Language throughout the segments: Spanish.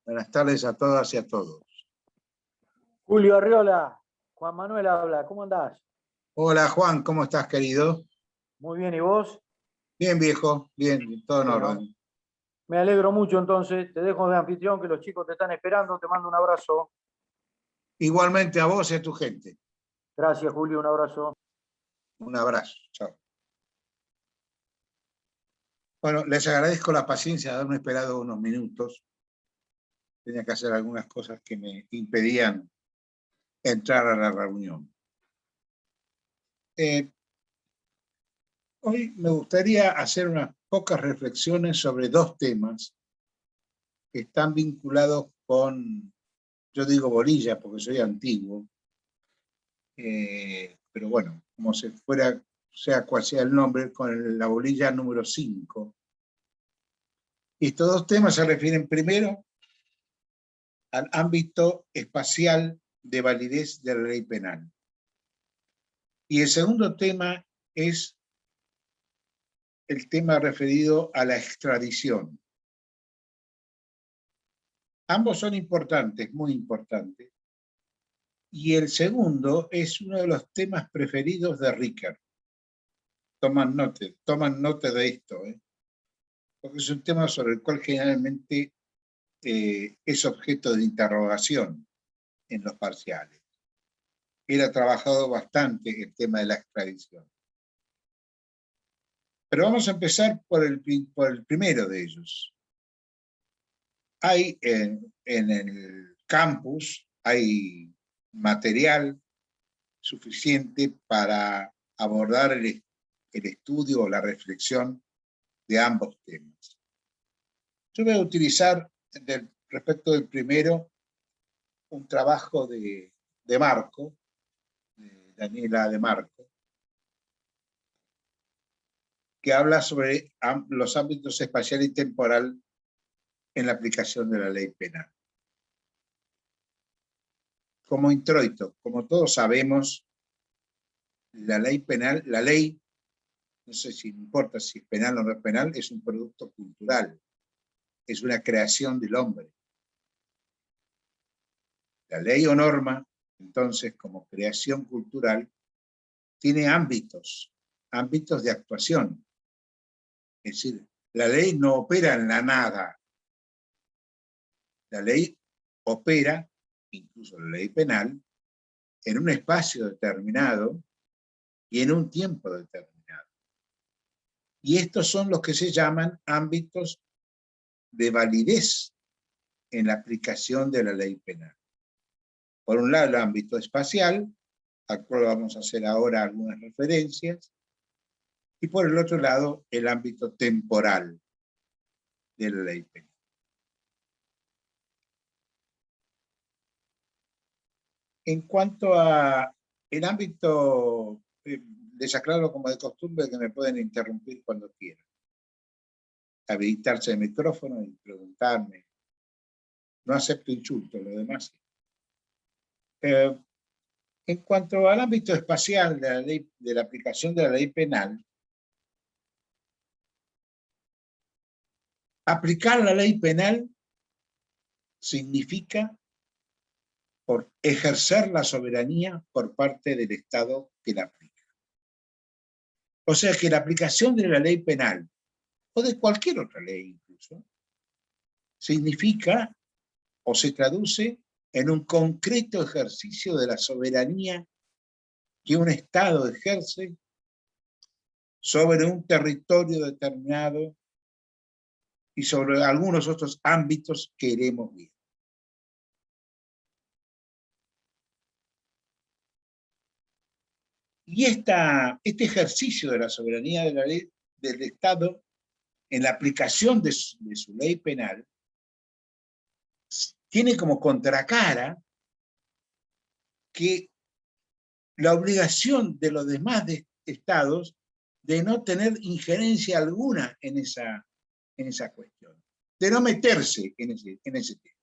Buenas tardes a todas y a todos. Julio Arriola, Juan Manuel habla, ¿cómo andás? Hola Juan, ¿cómo estás, querido? Muy bien, ¿y vos? Bien, viejo, bien, todo en Bueno, orden. me alegro mucho entonces, te dejo de anfitrión que los chicos te están esperando, te mando un abrazo. Igualmente a vos y a tu gente. Gracias Julio, un abrazo. Un abrazo, chao. Bueno, les agradezco la paciencia de haberme esperado unos minutos. Tenía que hacer algunas cosas que me impedían entrar a la reunión. Hoy me gustaría hacer unas pocas reflexiones sobre dos temas que están vinculados con, yo digo bolilla porque soy antiguo, pero bueno, como si fuera, sea cual sea el nombre, con la bolilla número 5. Y estos dos temas se refieren primero al ámbito espacial de validez de la ley penal. Y el segundo tema es el tema referido a la extradición. Ambos son importantes, muy importantes. Y el segundo es uno de los temas preferidos de Rickert. Toman nota de esto, porque es un tema sobre el cual generalmente es objeto de interrogación en los parciales. Él ha trabajado bastante el tema de la extradición. Pero vamos a empezar por el primero de ellos. Hay en el campus, hay material suficiente para abordar el estudio o la reflexión de ambos temas. Yo voy a utilizar, respecto del primero, un trabajo de Marco, de Daniela de Marco, que habla sobre los ámbitos espacial y temporal en la aplicación de la ley penal. Como introito, como todos sabemos, la ley penal, la ley, no sé si importa si es penal o no es penal, es un producto cultural, es una creación del hombre. La ley o norma, entonces, como creación cultural, tiene ámbitos de actuación. Es decir, la ley no opera en la nada. La ley opera, incluso la ley penal, en un espacio determinado y en un tiempo determinado. Y estos son los que se llaman ámbitos de validez en la aplicación de la ley penal. Por un lado, el ámbito espacial, al cual vamos a hacer ahora algunas referencias, y por el otro lado, el ámbito temporal de la ley penal. En cuanto a el ámbito, les aclaro como de costumbre que me pueden interrumpir cuando quieran. Habilitarse el micrófono y preguntarme. No acepto insultos, lo demás sí. En cuanto al ámbito espacial de la ley, de la aplicación de la ley penal, aplicar la ley penal significa por ejercer la soberanía por parte del Estado que la aplica. O sea que la aplicación de la ley penal, o de cualquier otra ley incluso, significa o se traduce en un concreto ejercicio de la soberanía que un Estado ejerce sobre un territorio determinado y sobre algunos otros ámbitos que iremos viendo. Y este ejercicio de la soberanía de la ley del Estado en la aplicación de su ley penal tiene como contracara que la obligación de los demás estados de no tener injerencia alguna en esa cuestión, de no meterse en ese tema.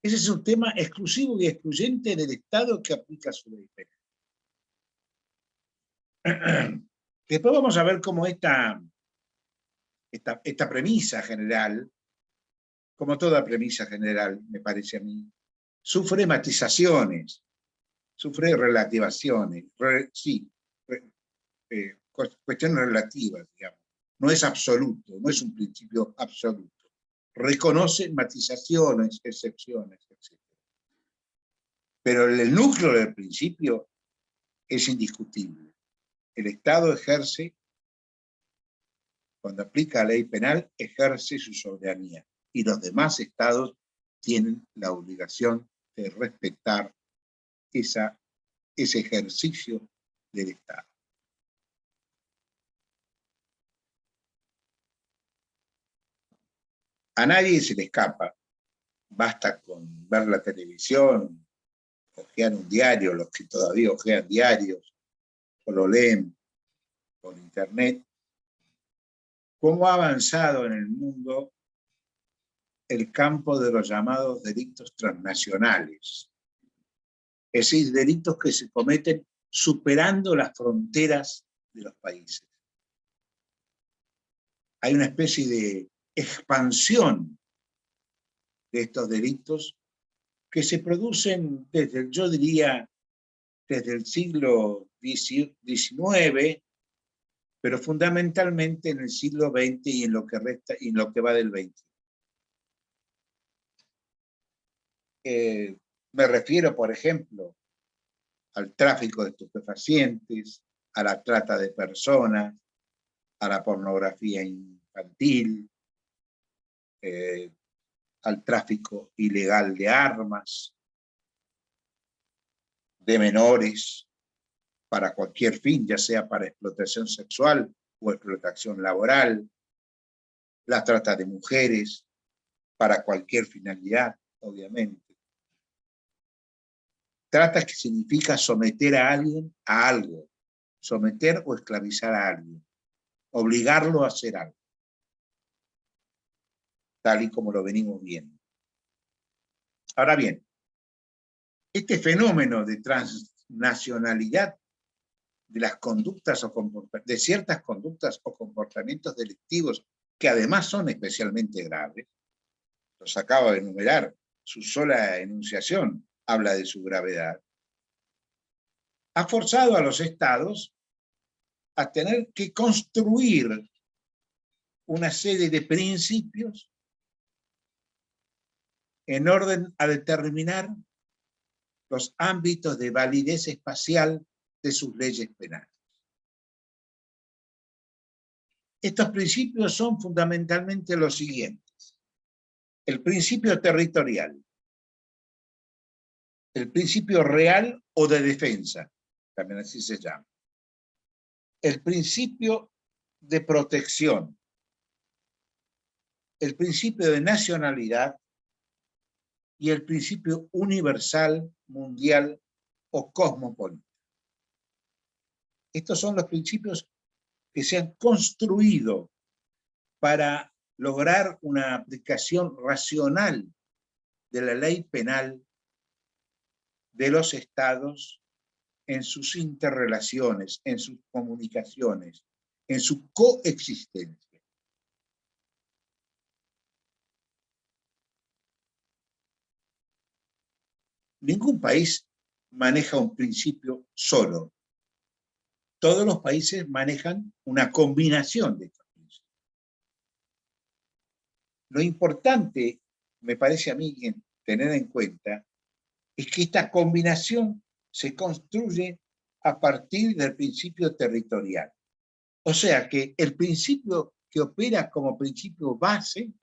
Ese es un tema exclusivo y excluyente del Estado que aplica su ley penal. Después vamos a ver cómo esta premisa general como toda premisa general, me parece a mí, sufre matizaciones, sufre relativaciones, cuestiones relativas, digamos. No es absoluto, no es un principio absoluto. Reconoce matizaciones, excepciones, etc. Pero el núcleo del principio es indiscutible. El Estado ejerce, cuando aplica la ley penal, ejerce su soberanía. Y los demás estados tienen la obligación de respetar ese ejercicio del Estado. A nadie se le escapa, basta con ver la televisión, ojear un diario, los que todavía ojean diarios, o lo leen por internet, cómo ha avanzado en el mundo el campo de los llamados delitos transnacionales. Es decir, delitos que se cometen superando las fronteras de los países. Hay una especie de expansión de estos delitos que se producen desde, yo diría, desde el siglo XIX, pero fundamentalmente en el siglo XX y en lo que resta y en lo que va del XX. Me refiero, por ejemplo, al tráfico de estupefacientes, a la trata de personas, a la pornografía infantil, al tráfico ilegal de armas, de menores, para cualquier fin, ya sea para explotación sexual o explotación laboral, la trata de mujeres, para cualquier finalidad, obviamente. Trata que significa someter a alguien a algo, someter o esclavizar a alguien, obligarlo a hacer algo, tal y como lo venimos viendo. Ahora bien, este fenómeno de transnacionalidad de las conductas de ciertas conductas o comportamientos delictivos que además son especialmente graves, los acabo de enumerar, su sola enunciación habla de su gravedad, ha forzado a los estados a tener que construir una serie de principios en orden a determinar los ámbitos de validez espacial de sus leyes penales. Estos principios son fundamentalmente los siguientes. El principio territorial, el principio real o de defensa, también así se llama, el principio de protección, el principio de nacionalidad y el principio universal, mundial o cosmopolita. Estos son los principios que se han construido para lograr una aplicación racional de la ley penal de los estados en sus interrelaciones, en sus comunicaciones, en su coexistencia. Ningún país maneja un principio solo. Todos los países manejan una combinación de estos principios. Lo importante, me parece a mí, tener en cuenta, es que esta combinación se construye a partir del principio territorial. O sea que el principio que opera como principio base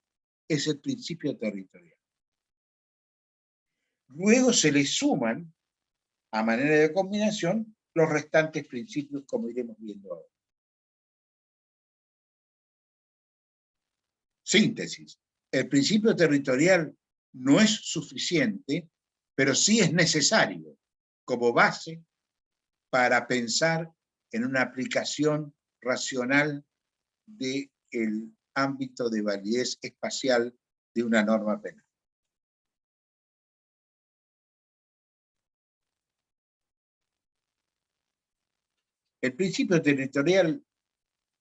es el principio territorial. Luego se le suman, a manera de combinación, los restantes principios, como iremos viendo ahora. Síntesis. El principio territorial no es suficiente, pero sí es necesario como base para pensar en una aplicación racional del ámbito de validez espacial de una norma penal. El principio territorial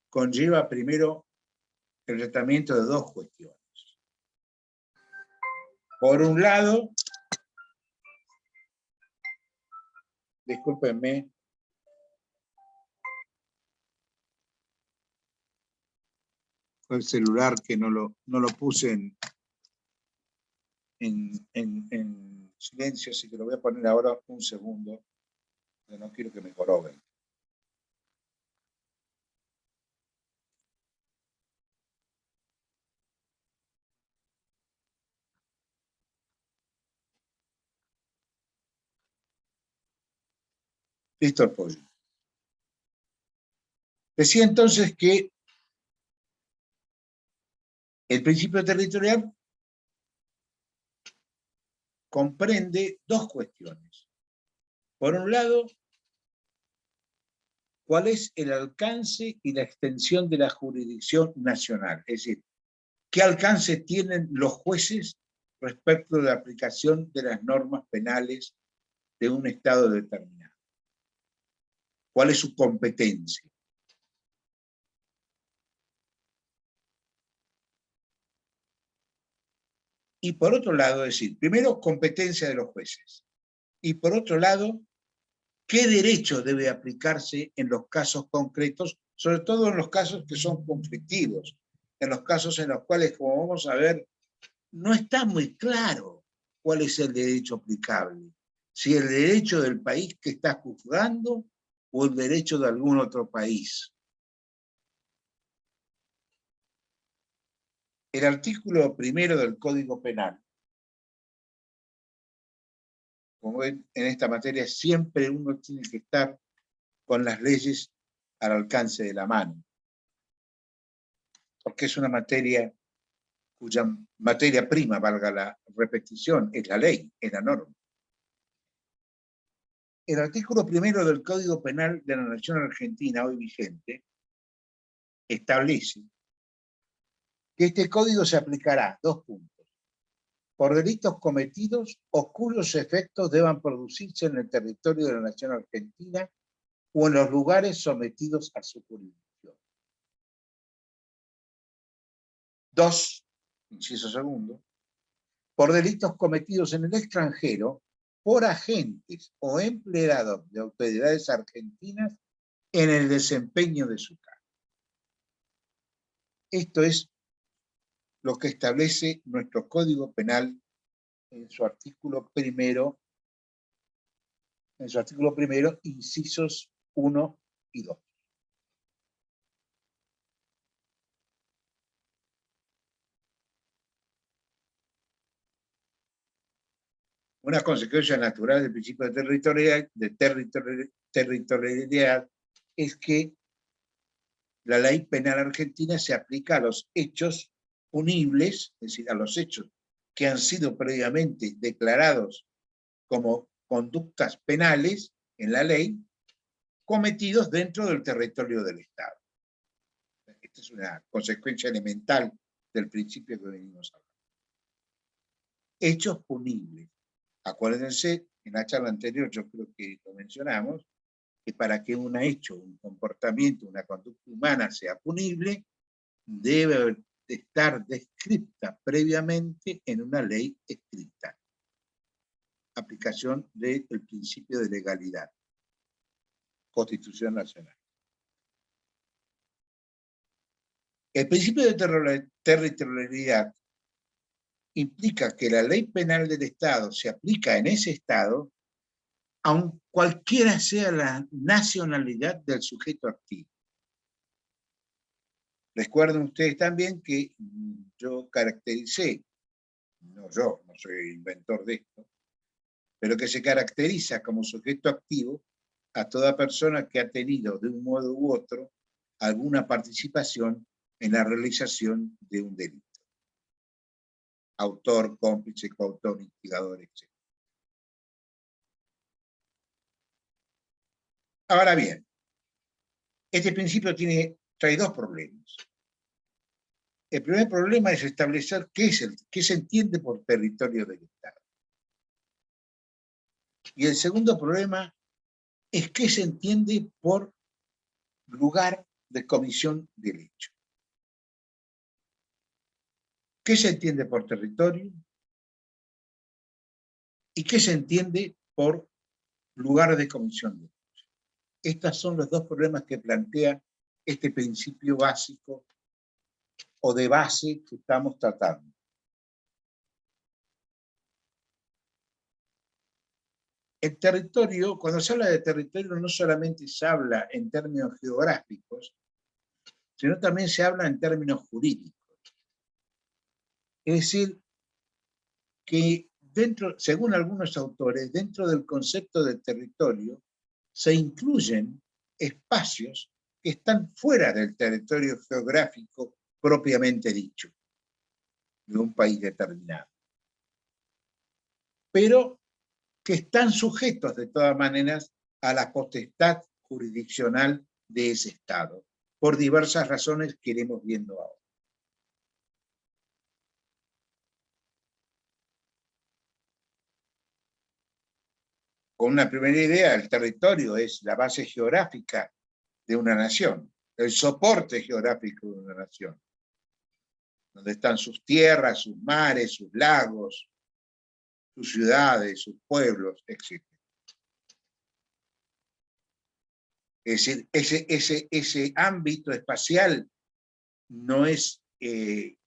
conlleva primero el tratamiento de dos cuestiones. Por un lado, discúlpenme, fue el celular que no lo puse en silencio, así que lo voy a poner ahora un segundo, porque no quiero que me joroben. Listo el pollo. Decía entonces que el principio territorial comprende dos cuestiones. Por un lado, cuál es el alcance y la extensión de la jurisdicción nacional, es decir, qué alcance tienen los jueces respecto de la aplicación de las normas penales de un Estado determinado. ¿Cuál es su competencia? Y por otro lado, es decir, primero, competencia de los jueces. Y por otro lado, ¿qué derecho debe aplicarse en los casos concretos, sobre todo en los casos que son conflictivos, en los casos en los cuales, como vamos a ver, no está muy claro cuál es el derecho aplicable? Si el derecho del país que está juzgando o el derecho de algún otro país. El artículo 1 del Código Penal, como ven, en esta materia siempre uno tiene que estar con las leyes al alcance de la mano, porque es una materia cuya materia prima, valga la repetición, es la ley, es la norma. El artículo 1 del Código Penal de la Nación Argentina, hoy vigente, establece que este código se aplicará, dos puntos, por delitos cometidos o cuyos efectos deban producirse en el territorio de la Nación Argentina o en los lugares sometidos a su jurisdicción. Dos, inciso segundo, por delitos cometidos en el extranjero por agentes o empleados de autoridades argentinas en el desempeño de su cargo. Esto es lo que establece nuestro Código Penal en su artículo primero, incisos 1 y 2. Una consecuencia natural del principio de territorialidad es que la ley penal argentina se aplica a los hechos punibles, es decir, a los hechos que han sido previamente declarados como conductas penales en la ley, cometidos dentro del territorio del Estado. Esta es una consecuencia elemental del principio que venimos hablando. Hechos punibles. Acuérdense, en la charla anterior yo creo que lo mencionamos, que para que un hecho, un comportamiento, una conducta humana sea punible, debe estar descrita previamente en una ley escrita. Aplicación del principio de legalidad. Constitución Nacional. El principio de territorialidad implica que la ley penal del Estado se aplica en ese Estado, aun cualquiera sea la nacionalidad del sujeto activo. Recuerden ustedes también que yo caractericé, no soy inventor de esto, pero que se caracteriza como sujeto activo a toda persona que ha tenido de un modo u otro alguna participación en la realización de un delito. Autor, cómplice, coautor, instigador, etc. Ahora bien, este principio trae dos problemas. El primer problema es establecer qué se entiende por territorio del Estado. Y el segundo problema es qué se entiende por lugar de comisión del hecho. ¿Qué se entiende por territorio? ¿Y qué se entiende por lugar de comisión de hechos? Estos son los dos problemas que plantea este principio básico o de base que estamos tratando. El territorio, cuando se habla de territorio, no solamente se habla en términos geográficos, sino también se habla en términos jurídicos. Es decir, que según algunos autores, dentro del concepto de territorio, se incluyen espacios que están fuera del territorio geográfico propiamente dicho, de un país determinado, pero que están sujetos de todas maneras a la potestad jurisdiccional de ese Estado, por diversas razones que iremos viendo ahora. Con una primera idea, el territorio es la base geográfica de una nación, el soporte geográfico de una nación, donde están sus tierras, sus mares, sus lagos, sus ciudades, sus pueblos, etc. Es decir, ese ámbito espacial no es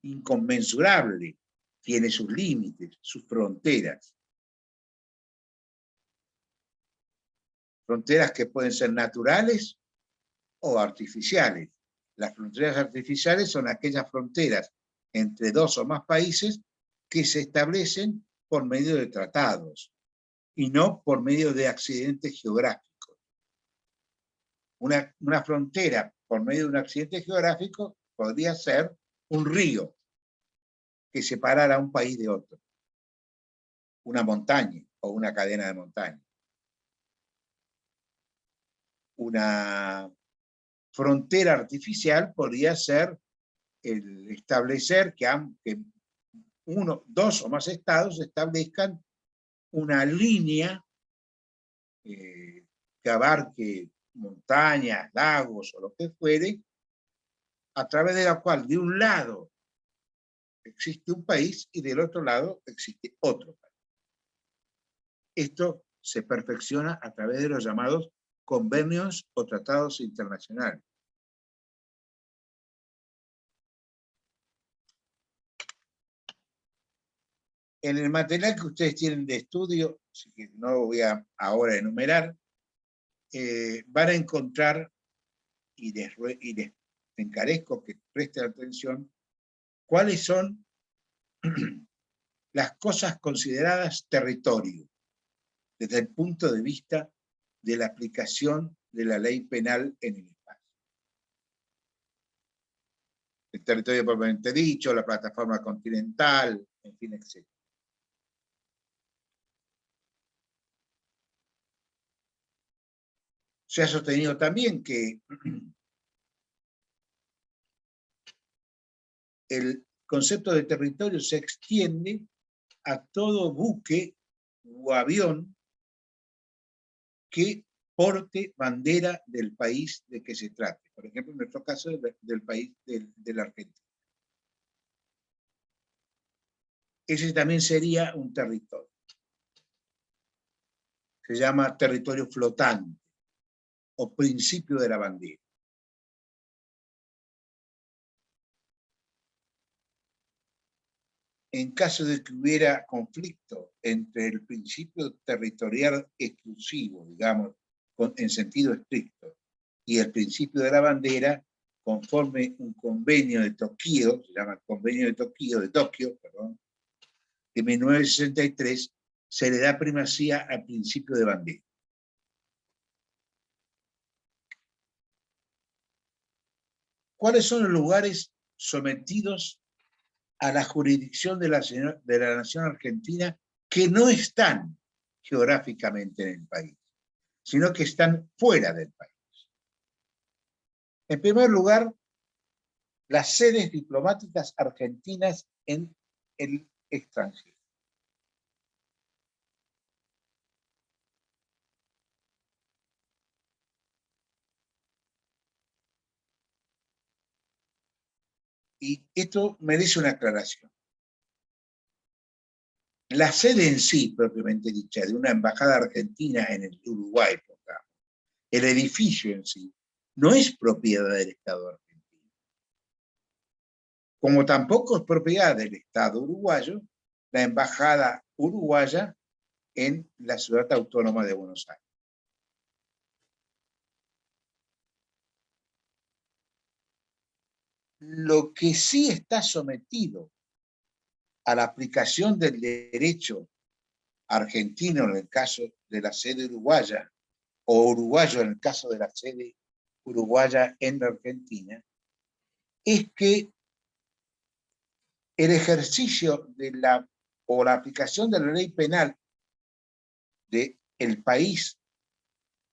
inconmensurable, tiene sus límites, sus fronteras. Fronteras que pueden ser naturales o artificiales. Las fronteras artificiales son aquellas fronteras entre dos o más países que se establecen por medio de tratados y no por medio de accidentes geográficos. Una frontera por medio de un accidente geográfico podría ser un río que separara un país de otro, una montaña o una cadena de montañas. Una frontera artificial podría ser el establecer que dos o más estados establezcan una línea que abarque montañas, lagos o lo que fuere, a través de la cual de un lado existe un país y del otro lado existe otro país. Esto se perfecciona a través de los llamados convenios o tratados internacionales. En el material que ustedes tienen de estudio, así que no lo voy a ahora enumerar, van a encontrar, y les encarezco que presten atención, cuáles son las cosas consideradas territorio, desde el punto de vista de la aplicación de la ley penal en el espacio. El territorio propiamente dicho, la plataforma continental, en fin, etc. Se ha sostenido también que el concepto de territorio se extiende a todo buque o avión que porte bandera del país de que se trate. Por ejemplo, en nuestro caso, del país de la Argentina. Ese también sería un territorio. Se llama territorio flotante o principio de la bandera. En caso de que hubiera conflicto entre el principio territorial exclusivo, digamos, en sentido estricto, y el principio de la bandera, conforme un convenio de Tokio, se llama Convenio de Tokio, de 1963, se le da primacía al principio de bandera. ¿Cuáles son los lugares sometidos a la jurisdicción de la nación argentina que no están geográficamente en el país, sino que están fuera del país? En primer lugar, las sedes diplomáticas argentinas en el extranjero. Y esto merece una aclaración. La sede en sí, propiamente dicha, de una embajada argentina en el Uruguay, el edificio en sí, no es propiedad del Estado argentino. Como tampoco es propiedad del Estado uruguayo la embajada uruguaya en la ciudad autónoma de Buenos Aires. Lo que sí está sometido a la aplicación del derecho argentino en el caso de la sede uruguaya, o uruguayo en el caso de la sede uruguaya en la Argentina, es que el ejercicio de la aplicación de la ley penal del país,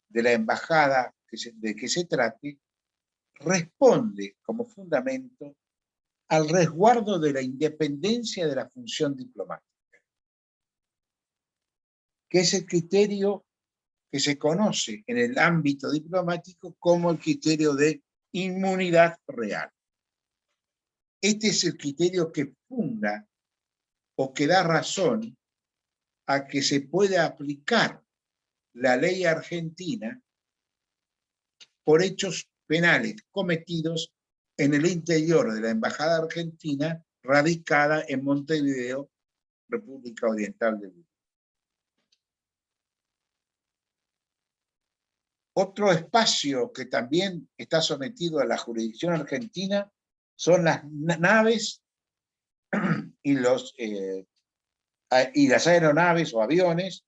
de la embajada de que se trate, responde como fundamento al resguardo de la independencia de la función diplomática, que es el criterio que se conoce en el ámbito diplomático como el criterio de inmunidad real. Este es el criterio que funda o que da razón a que se pueda aplicar la ley argentina por hechos penales cometidos en el interior de la embajada argentina radicada en Montevideo, República Oriental del Uruguay. Otro espacio que también está sometido a la jurisdicción argentina son las naves y las aeronaves o aviones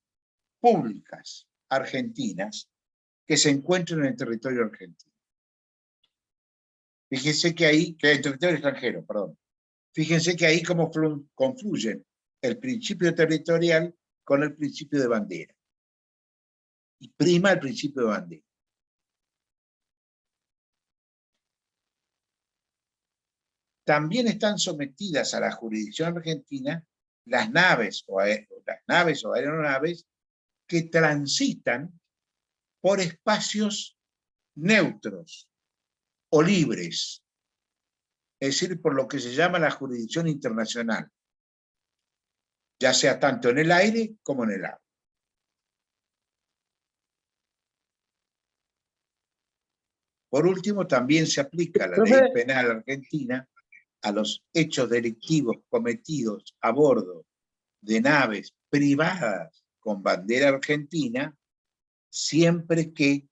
públicas argentinas que se encuentran en el territorio argentino. Fíjense que ahí, que en territorio extranjero, perdón. Fíjense que ahí como confluyen el principio territorial con el principio de bandera. Y prima el principio de bandera. También están sometidas a la jurisdicción argentina las naves o aeronaves que transitan por espacios neutros o libres, es decir, por lo que se llama la jurisdicción internacional, ya sea tanto en el aire como en el agua. Por último, también se aplica la ley penal argentina a los hechos delictivos cometidos a bordo de naves privadas con bandera argentina, siempre que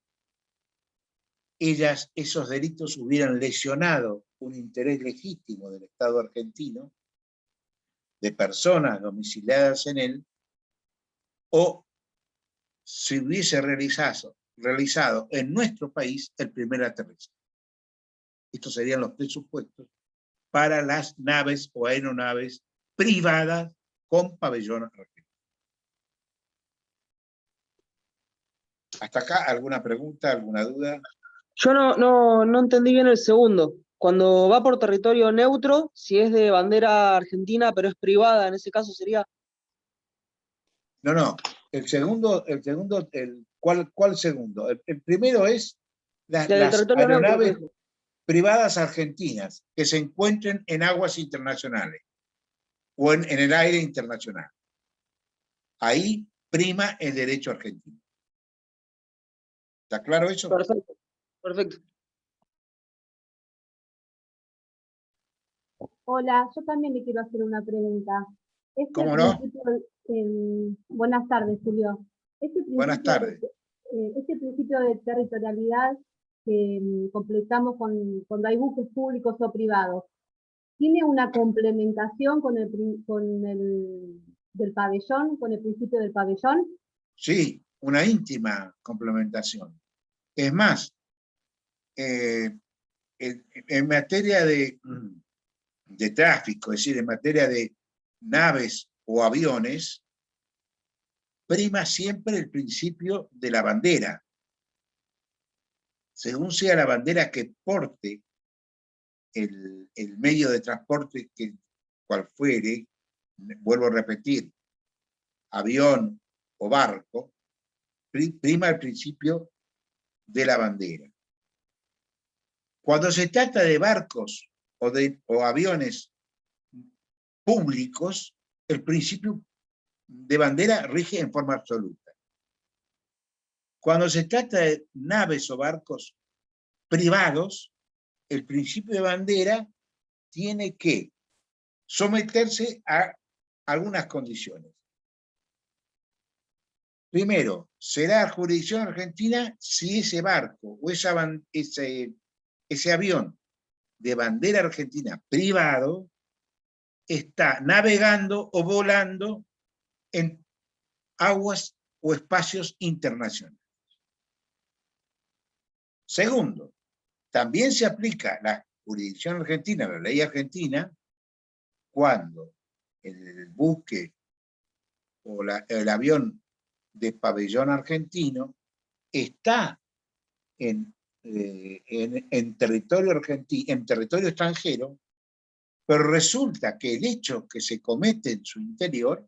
esos delitos hubieran lesionado un interés legítimo del Estado argentino, de personas domiciliadas en él, o si hubiese realizado en nuestro país el primer aterrizaje. Estos serían los presupuestos para las naves o aeronaves privadas con pabellón argentino. ¿Hasta acá alguna pregunta, alguna duda? Yo no entendí bien el segundo. Cuando va por territorio neutro, si es de bandera argentina, pero es privada, en ese caso sería. No. ¿Cuál segundo? El primero es las aeronaves privadas argentinas que se encuentren en aguas internacionales o en el aire internacional. Ahí prima el derecho argentino. ¿Está claro eso? Perfecto, perfecto. Hola, yo también le quiero hacer una pregunta. ¿Cómo no? Buenas tardes, Julio. Buenas tardes. Este principio de territorialidad que completamos cuando hay buques públicos o privados, ¿tiene una complementación con el del pabellón, con el principio del pabellón? Sí, una íntima complementación. Es más, en materia de tráfico, es decir, en materia de naves o aviones, prima siempre el principio de la bandera. Según sea la bandera que porte el medio de transporte cual fuere, vuelvo a repetir, avión o barco, prima el principio de la bandera. Cuando se trata de barcos o aviones públicos, el principio de bandera rige en forma absoluta. Cuando se trata de naves o barcos privados, el principio de bandera tiene que someterse a algunas condiciones. Primero, será jurisdicción argentina si ese barco o ese avión de bandera argentina privado está navegando o volando en aguas o espacios internacionales. Segundo, también se aplica la jurisdicción argentina, la ley argentina, cuando el buque o el avión de pabellón argentino está en territorio argentino, en territorio extranjero, pero resulta que el hecho que se comete en su interior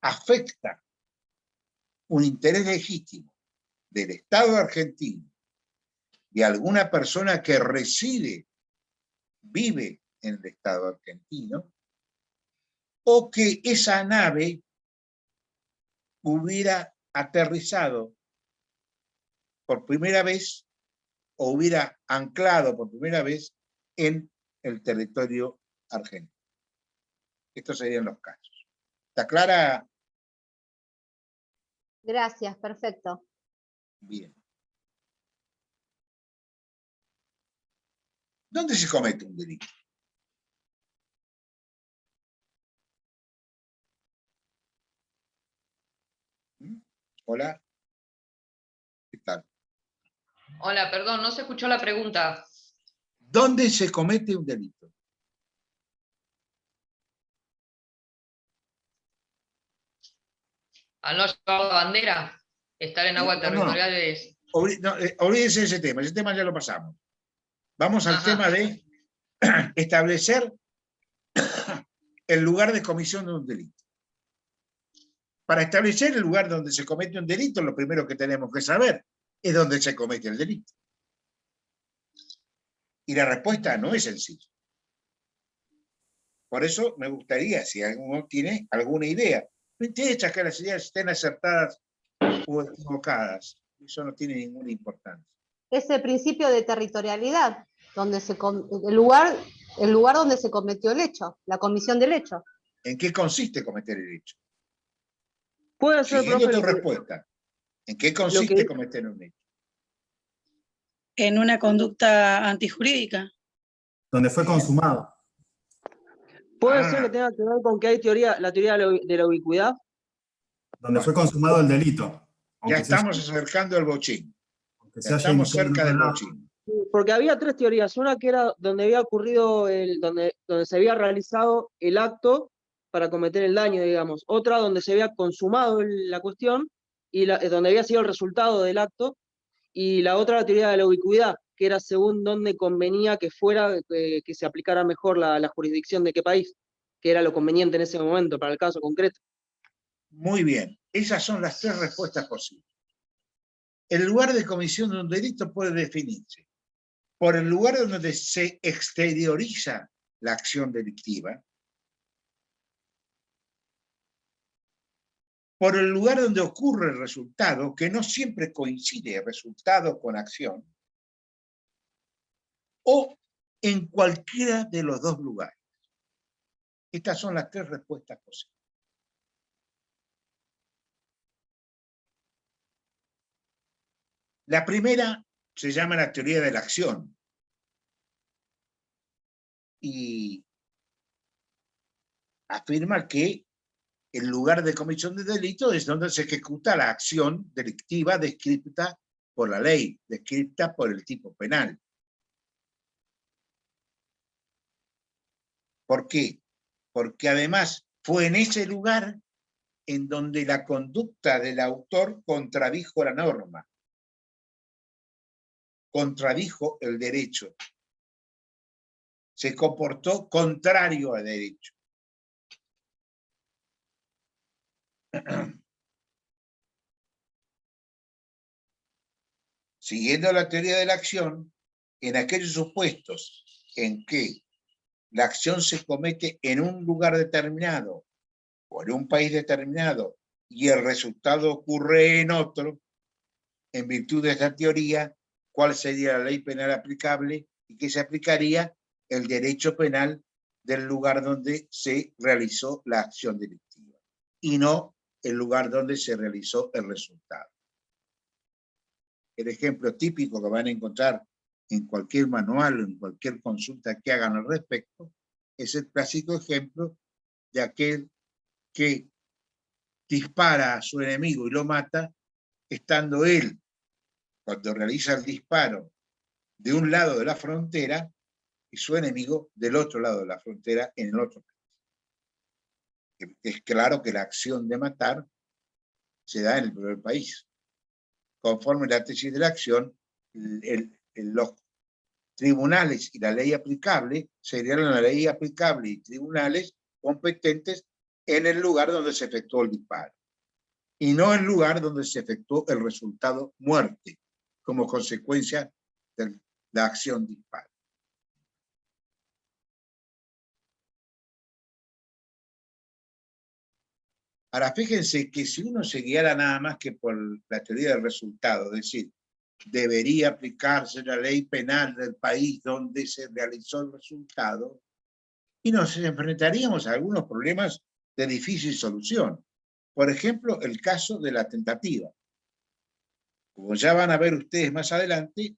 afecta un interés legítimo del Estado argentino, de alguna persona que vive en el Estado argentino, o que esa nave hubiera aterrizado por primera vez o hubiera anclado por primera vez en el territorio argentino. Estos serían los casos. ¿Está clara? Gracias, perfecto. Bien. ¿Dónde se comete un delito? Hola. ¿Qué tal? Hola, perdón, no se escuchó la pregunta. ¿Dónde se comete un delito? Al no llevar la bandera, estar en aguas territoriales. Olvídese de ese tema ya lo pasamos. Vamos al Ajá. tema de establecer el lugar de comisión de un delito. Para establecer el lugar donde se comete un delito, lo primero que tenemos que saber es dónde se comete el delito. Y la respuesta no es sencilla. Por eso me gustaría, si alguno tiene alguna idea, no interesa que las ideas estén acertadas o equivocadas, eso no tiene ninguna importancia. Es el principio de territorialidad, donde el lugar donde se cometió el hecho, la comisión del hecho. ¿En qué consiste cometer el hecho? Puede ser, Siguiendo profe, tu respuesta, ¿en qué consiste cometer un hecho? En una conducta antijurídica. Donde fue consumado. puede ser que tenga que ver con que hay la teoría de la ubicuidad. Donde fue consumado el delito. Ya estamos acercando al bochín. Ya haya estamos iniciado cerca en del otro lado. bochín. Porque había tres teorías. Una que era donde había ocurrido, donde se había realizado el acto para cometer el daño, digamos. Otra donde se había consumado la cuestión y donde había sido el resultado del acto. Y la otra, la teoría de la ubicuidad, que era según dónde convenía que fuera, que se aplicara mejor la jurisdicción de qué país, que era lo conveniente en ese momento para el caso concreto. Muy bien, esas son las tres respuestas posibles. El lugar de comisión de un delito puede definirse por el lugar donde se exterioriza la acción delictiva, por el lugar donde ocurre el resultado, que no siempre coincide resultado con acción, o en cualquiera de los dos lugares. Estas son las tres respuestas posibles. La primera se llama la teoría de la acción. Y afirma que el lugar de comisión de delito es donde se ejecuta la acción delictiva descrita por la ley, descrita por el tipo penal. ¿Por qué? Porque además fue en ese lugar en donde la conducta del autor contradijo la norma, contradijo el derecho, se comportó contrario al derecho. Siguiendo la teoría de la acción, en aquellos supuestos en que la acción se comete en un lugar determinado o en un país determinado y el resultado ocurre en otro, en virtud de esta teoría, ¿cuál sería la ley penal aplicable y qué se aplicaría? El derecho penal del lugar donde se realizó la acción delictiva y no el lugar donde se realizó el resultado. El ejemplo típico que van a encontrar en cualquier manual o en cualquier consulta que hagan al respecto es el clásico ejemplo de aquel que dispara a su enemigo y lo mata, estando él, cuando realiza el disparo, de un lado de la frontera y su enemigo del otro lado de la frontera en el otro país. Es claro que la acción de matar se da en el primer país. Conforme la tesis de la acción, los tribunales y la ley aplicable serían la ley aplicable y tribunales competentes en el lugar donde se efectuó el disparo y no el lugar donde se efectuó el resultado muerte como consecuencia de la acción disparo. Ahora, fíjense que si uno se guiara nada más que por la teoría del resultado, es decir, debería aplicarse la ley penal del país donde se realizó el resultado, y nos enfrentaríamos a algunos problemas de difícil solución. Por ejemplo, el caso de la tentativa. Como ya van a ver ustedes más adelante,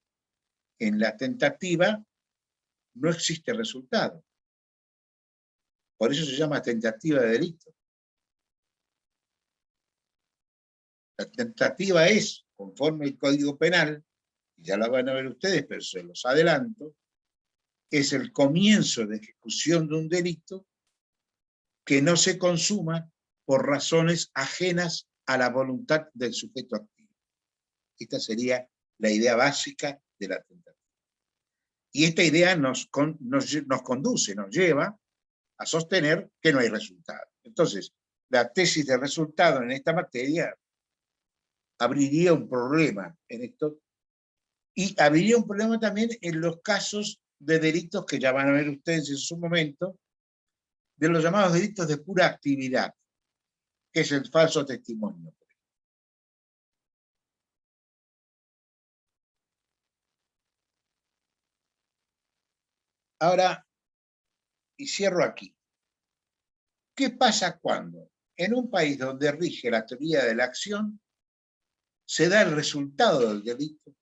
en la tentativa no existe resultado. Por eso se llama tentativa de delito. La tentativa es, conforme al Código Penal, y ya la van a ver ustedes, pero se los adelanto, es el comienzo de ejecución de un delito que no se consuma por razones ajenas a la voluntad del sujeto activo. Esta sería la idea básica de la tentativa. Y esta idea nos conduce, nos lleva a sostener que no hay resultado. Entonces, la tesis de resultado en esta materia abriría un problema en esto, y abriría un problema también en los casos de delitos que ya van a ver ustedes en su momento, de los llamados delitos de pura actividad, que es el falso testimonio. Ahora, y cierro aquí, ¿qué pasa cuando en un país donde rige la teoría de la acción se da el resultado del delito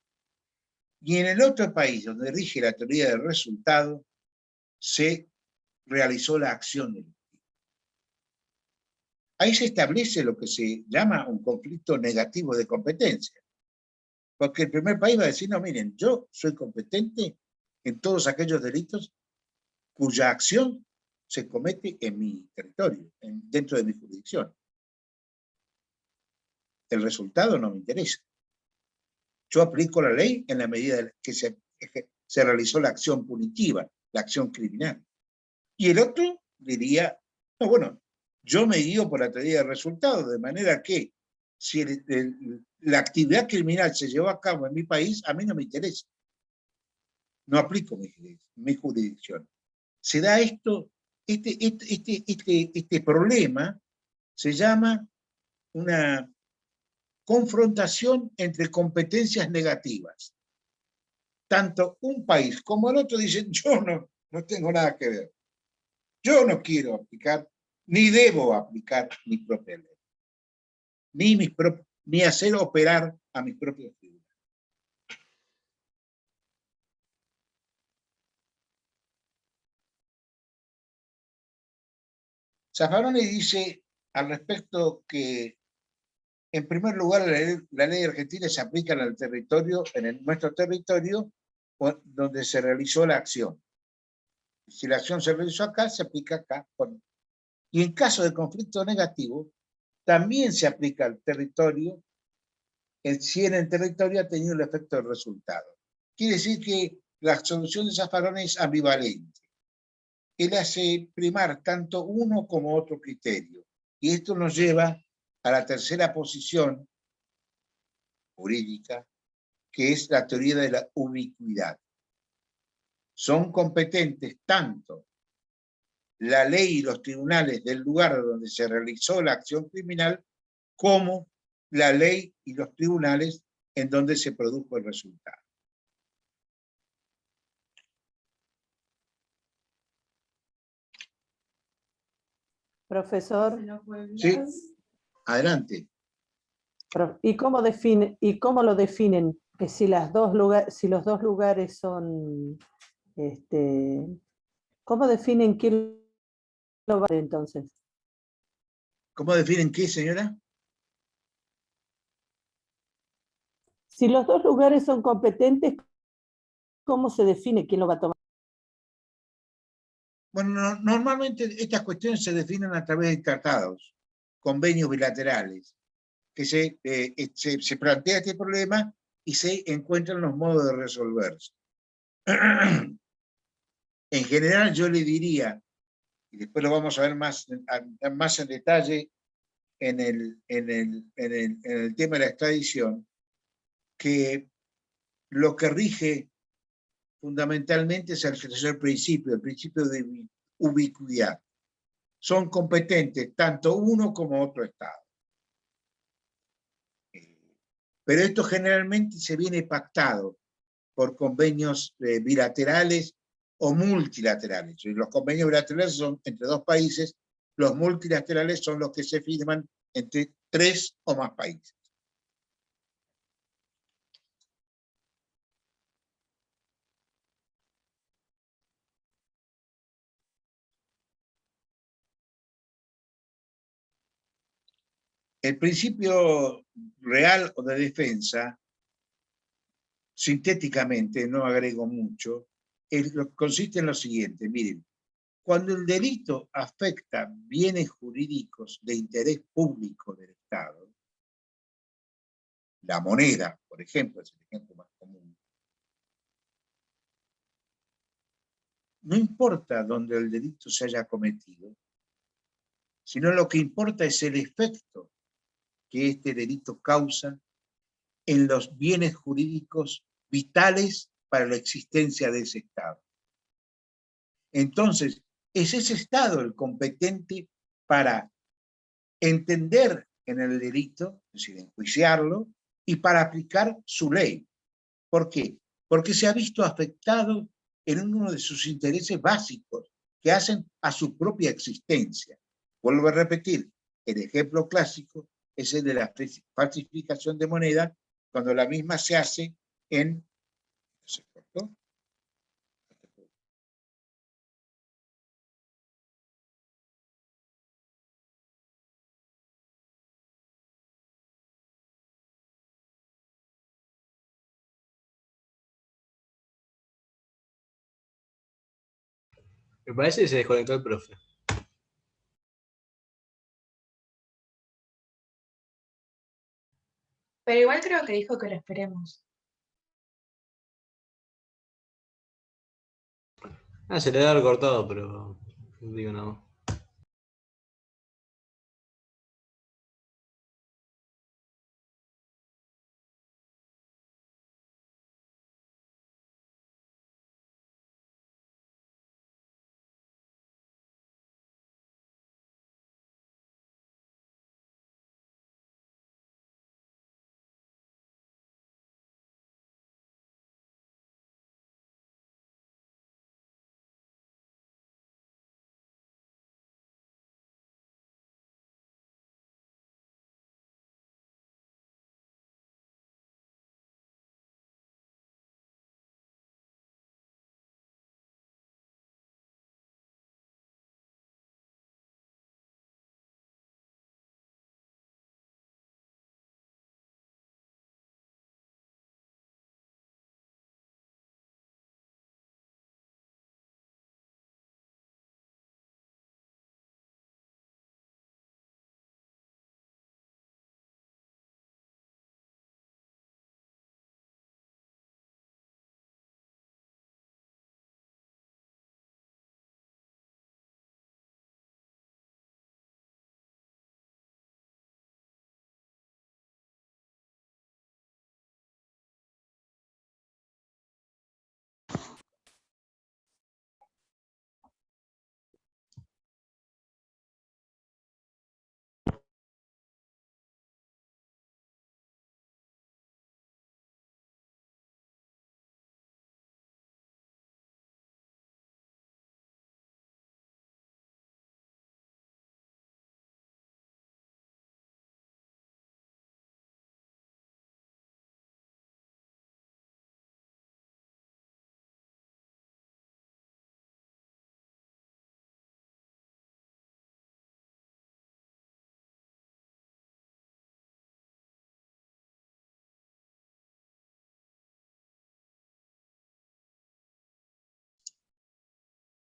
y en el otro país donde rige la teoría del resultado se realizó la acción delictiva? Ahí se establece lo que se llama un conflicto negativo de competencia. Porque el primer país va a decir, no, miren, yo soy competente en todos aquellos delitos cuya acción se comete en mi territorio, dentro de mi jurisdicción. El resultado no me interesa. Yo aplico la ley en la medida en que se realizó la acción punitiva, la acción criminal. Y el otro diría, no, bueno, yo me guío por la teoría del resultado, de manera que si la actividad criminal se llevó a cabo en mi país, a mí no me interesa. No aplico mi jurisdicción. Se da esto, este problema se llama una confrontación entre competencias negativas. Tanto un país como el otro dicen, yo no tengo nada que ver. Yo no quiero aplicar, ni debo aplicar mi propia ley, ni hacer operar a mis propios tribunales. Zaffaroni dice al respecto que, en primer lugar, la ley argentina se aplica en el territorio, nuestro territorio, donde se realizó la acción. Si la acción se realizó acá, se aplica acá. Y en caso de conflicto negativo, también se aplica al territorio, si en el territorio ha tenido el efecto del resultado. Quiere decir que la solución de Zaffaroni es ambivalente. Él hace primar tanto uno como otro criterio. Y esto nos lleva a la tercera posición jurídica, que es la teoría de la ubicuidad. Son competentes tanto la ley y los tribunales del lugar donde se realizó la acción criminal como la ley y los tribunales en donde se produjo el resultado. Profesor, ¿Sí? Adelante. ¿y cómo lo definen? Que si los dos lugares son, ¿cómo definen quién lo va a hacer entonces? ¿Cómo definen qué, señora? Si los dos lugares son competentes, ¿cómo se define quién lo va a tomar? Bueno, normalmente estas cuestiones se definen a través de tratados, convenios bilaterales, que se plantea este problema y se encuentran los modos de resolverse. En general yo le diría, y después lo vamos a ver más en detalle en el tema de la extradición, que lo que rige fundamentalmente es el tercer principio, el principio de ubicuidad. Son competentes tanto uno como otro Estado. Pero esto generalmente se viene pactado por convenios bilaterales o multilaterales. Los convenios bilaterales son entre dos países, los multilaterales son los que se firman entre 3 o más países. El principio real o de defensa, sintéticamente, no agrego mucho, consiste en lo siguiente, miren, cuando el delito afecta bienes jurídicos de interés público del Estado, la moneda, por ejemplo, es el ejemplo más común, no importa dónde el delito se haya cometido, sino lo que importa es el efecto que este delito causa en los bienes jurídicos vitales para la existencia de ese Estado. Entonces, es ese Estado el competente para entender en el delito, es decir, enjuiciarlo, y para aplicar su ley. ¿Por qué? Porque se ha visto afectado en uno de sus intereses básicos que hacen a su propia existencia. Vuelvo a repetir, el ejemplo clásico es el de la falsificación de moneda, cuando la misma se hace en... ¿Se cortó? Me parece que se desconectó el profe. Pero igual creo que dijo que lo esperemos. Ah, se le debe haber cortado, pero no digo nada más.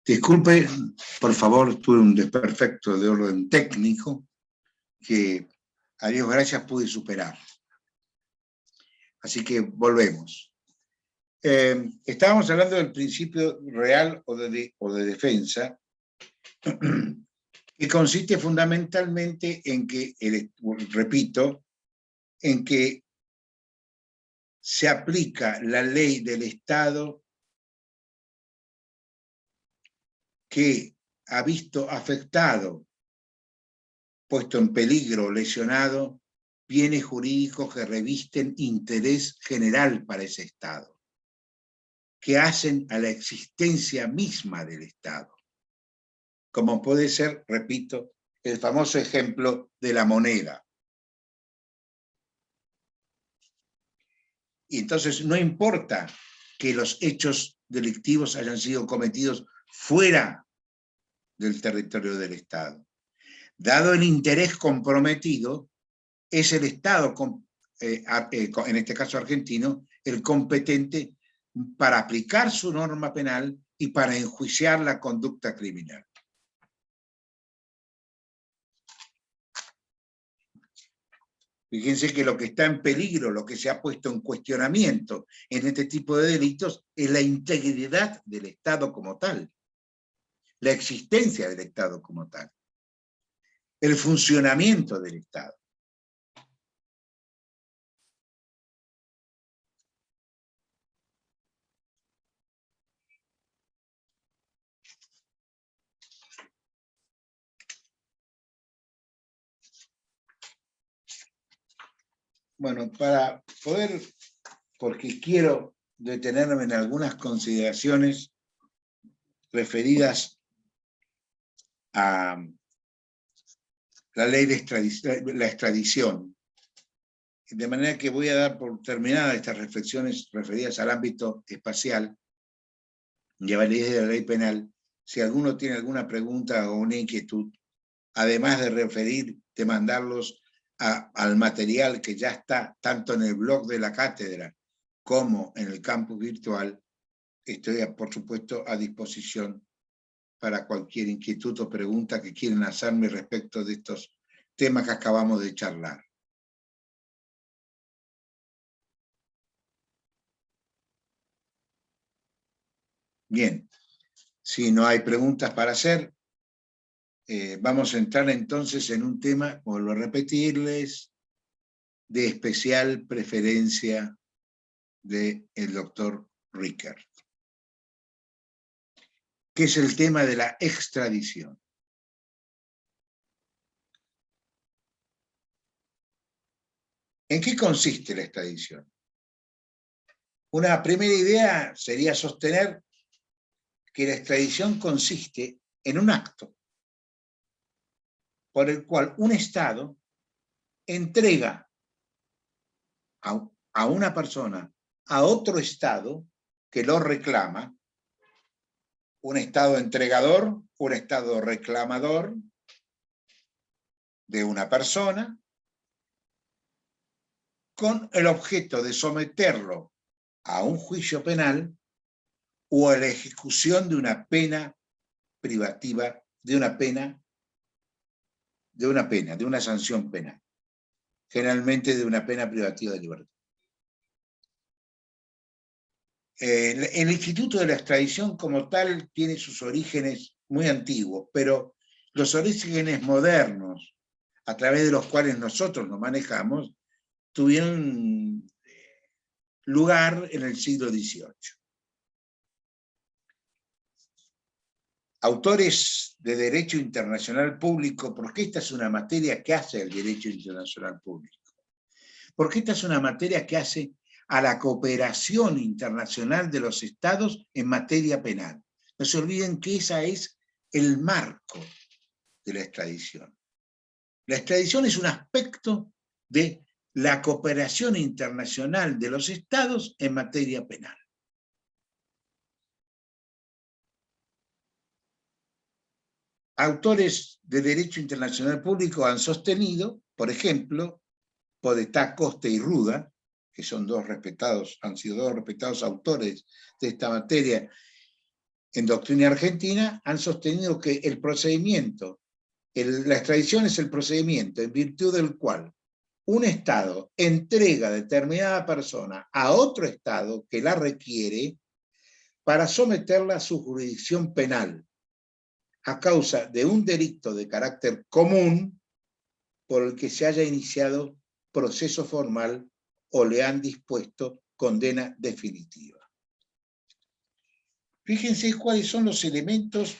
Disculpe, por favor, tuve un desperfecto de orden técnico que, a Dios gracias, pude superar. Así que volvemos. Estábamos hablando del principio real o de defensa, que consiste fundamentalmente en que, repito, en que se aplica la ley del Estado que ha visto afectado, puesto en peligro, lesionado, bienes jurídicos que revisten interés general para ese Estado, que hacen a la existencia misma del Estado, como puede ser, repito, el famoso ejemplo de la moneda. Y entonces no importa que los hechos delictivos hayan sido cometidos fuera del territorio del Estado. Dado el interés comprometido, es el Estado, en este caso argentino, el competente para aplicar su norma penal y para enjuiciar la conducta criminal. Fíjense que lo que está en peligro, lo que se ha puesto en cuestionamiento en este tipo de delitos es la integridad del Estado como tal, la existencia del Estado como tal, el funcionamiento del Estado. Bueno, para poder, porque quiero detenerme en algunas consideraciones referidas a la ley de la extradición. De manera que voy a dar por terminadas estas reflexiones referidas al ámbito espacial y a la ley de la ley penal. Si alguno tiene alguna pregunta o una inquietud, además de referir, de mandarlos al material que ya está tanto en el blog de la cátedra como en el campus virtual, estoy, por supuesto, a disposición para cualquier inquietud o pregunta que quieran hacerme respecto de estos temas que acabamos de charlar. Bien, si no hay preguntas para hacer, vamos a entrar entonces en un tema, vuelvo a repetirles, de especial preferencia del doctor Rickert, que es el tema de la extradición. ¿En qué consiste la extradición? Una primera idea sería sostener que la extradición consiste en un acto por el cual un Estado entrega a una persona a otro Estado que lo reclama, un Estado entregador, un Estado reclamador de una persona, con el objeto de someterlo a un juicio penal o a la ejecución de una pena privativa, de una sanción penal, generalmente de una pena privativa de libertad. El instituto de la extradición como tal tiene sus orígenes muy antiguos, pero los orígenes modernos, a través de los cuales nosotros nos manejamos, tuvieron lugar en el siglo XVIII. Autores de derecho internacional público, porque esta es una materia que hace el derecho internacional público, porque esta es una materia que hace a la cooperación internacional de los estados en materia penal. No se olviden que ese es el marco de la extradición. La extradición es un aspecto de la cooperación internacional de los estados en materia penal. Autores de derecho internacional público han sostenido, por ejemplo, Podestá, Costa y Ruda, que son han sido dos respetados autores de esta materia, en doctrina argentina han sostenido que el procedimiento, la extradición es el procedimiento en virtud del cual un Estado entrega a determinada persona a otro Estado que la requiere para someterla a su jurisdicción penal a causa de un delito de carácter común por el que se haya iniciado proceso formal o le han dispuesto condena definitiva. Fíjense cuáles son los elementos,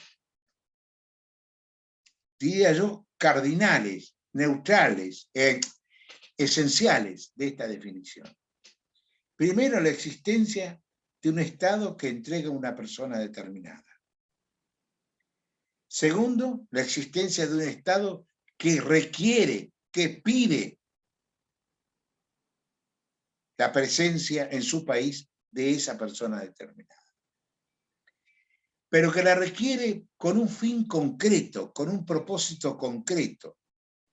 diría yo, cardinales, neutrales, esenciales de esta definición. Primero, la existencia de un Estado que entrega a una persona determinada. Segundo, la existencia de un Estado que requiere, que pide la presencia en su país de esa persona determinada. Pero que la requiere con un fin concreto, con un propósito concreto,